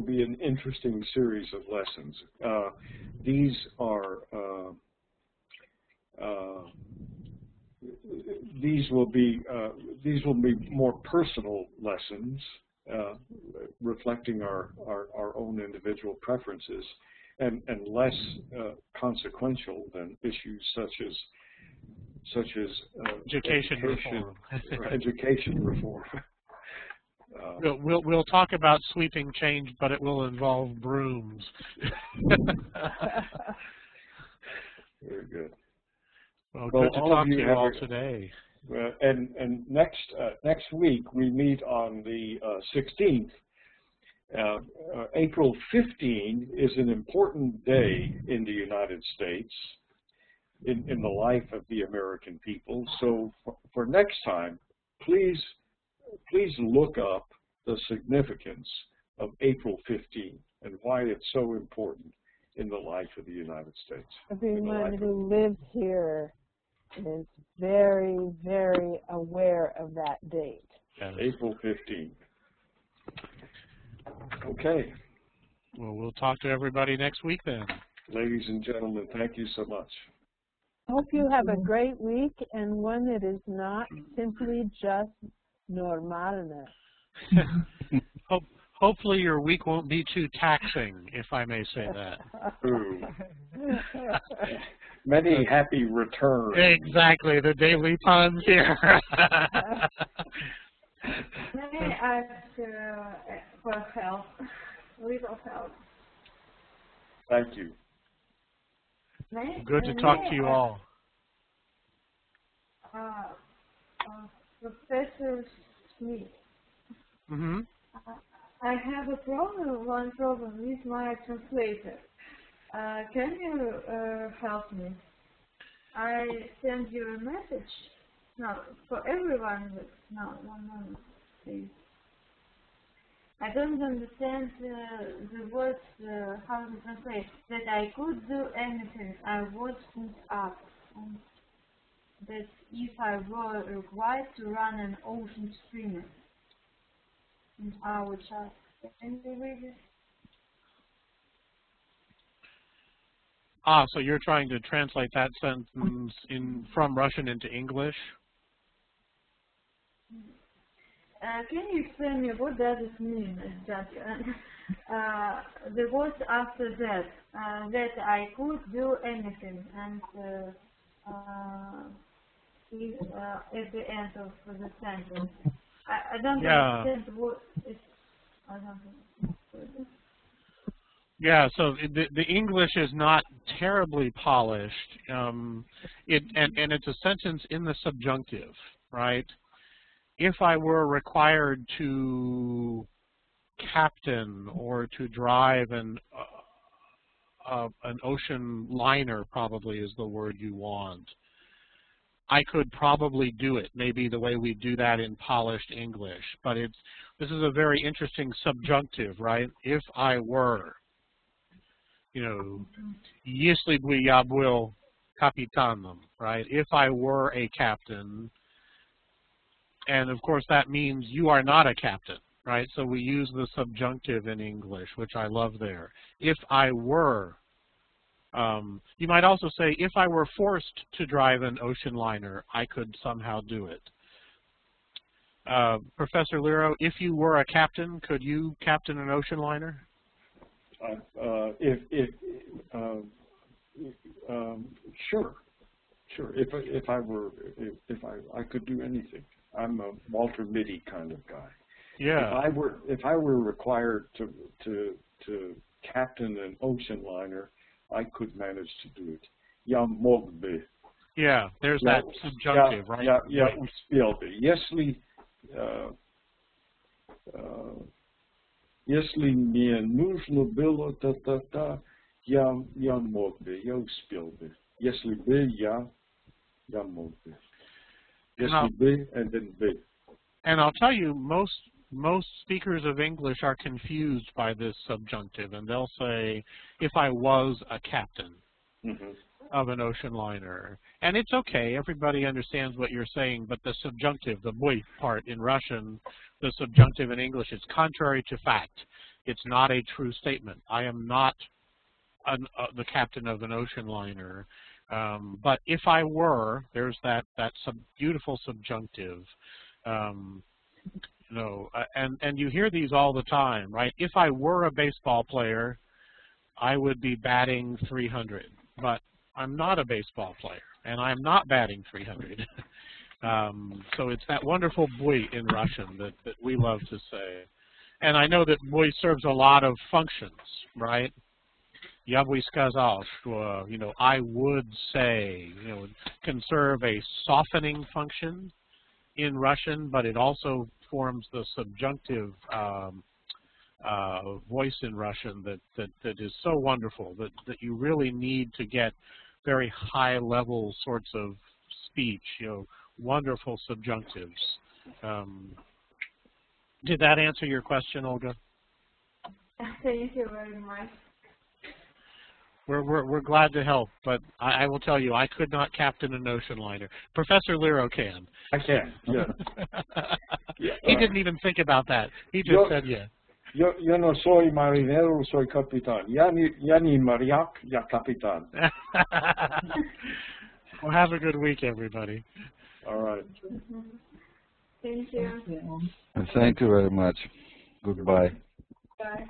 be an interesting series of lessons. These will be more personal lessons, reflecting our own individual preferences, and less consequential than issues such as education reform. Education reform. We'll talk about sweeping change, but it will involve brooms. Very good. Well, good to talk to you all today. And next week we meet on the 16th, April 15 is an important day in the United States, in the life of the American people. So for next time, please look up the significance of April 15 and why it's so important in the life of the United States. Everyone who lives here is very, very aware of that date. April 15. Okay. Well, we'll talk to everybody next week then. Ladies and gentlemen, thank you so much. Hope you have a great week and one that is not simply just normalness. Hopefully your week won't be too taxing, if I may say that. Ooh. Many happy returns. Exactly, the daily puns here. May I ask for help, little help? Thank you. Good to talk to you all. Professor Smith. Mm-hmm. I have one problem with my translator. Can you help me? I send you a message. No, for everyone. No, one moment, please. I don't understand the words, how to translate. That I could do anything. I would put up. That if I were required to run an ocean steamer, and I would just. Can you read it? So you're trying to translate that sentence from Russian into English? Can you explain me what does it mean? That the words after that, that I could do anything, and at the end of the sentence. I don't understand what it's. I don't know. Yeah, so the English is not terribly polished. And it's a sentence in the subjunctive, right? If I were required to captain or to drive an ocean liner, probably is the word you want, I could probably do it, maybe the way we do that in polished English. But this is a very interesting subjunctive, right? If I were, you know, если бы я был капитаном, right? If I were a captain, and of course that means you are not a captain, right? So we use the subjunctive in English, which I love there. If I were, you might also say, if I were forced to drive an ocean liner, I could somehow do it. Professor Lero, if you were a captain, could you captain an ocean liner? Sure. If I could do anything. I'm a Walter Mitty kind of guy. Yeah. If I were required to captain an ocean liner, I could manage to do it. Я мог бы. Yeah, there's that subjunctive, right? Я успел бы. Если мне нужно было та-та-та, я мог бы, я успел бы. Если бы я мог бы. Если бы, and then бы. And I'll tell you, most speakers of English are confused by this subjunctive, and they'll say, if I was a captain of an ocean liner. And it's okay, everybody understands what you're saying, but the subjunctive, the boy part in Russian, the subjunctive in English is contrary to fact. It's not a true statement. I am not the captain of an ocean liner. But if I were, there's that beautiful subjunctive. And you hear these all the time, right? If I were a baseball player, I would be batting 300. But I'm not a baseball player, and I'm not batting 300. So it's that wonderful boy in Russian that we love to say. And I know that boy serves a lot of functions, right? Я бы сказал, что, I would say, can serve a softening function in Russian, but it also forms the subjunctive voice in Russian that is so wonderful that you really need to get very high-level sorts of speech, wonderful subjunctives. Did that answer your question, Olga? Thank you very much. We're glad to help, but I will tell you, I could not captain an ocean liner. Professor Liro can. I can, yeah. He didn't even think about that. He just said, yeah. Yo no soy marinero, soy capitán. Ya ni mariac, ya capitán. Well, have a good week, everybody. All right. Thank you. Thank you very much. Goodbye. Bye.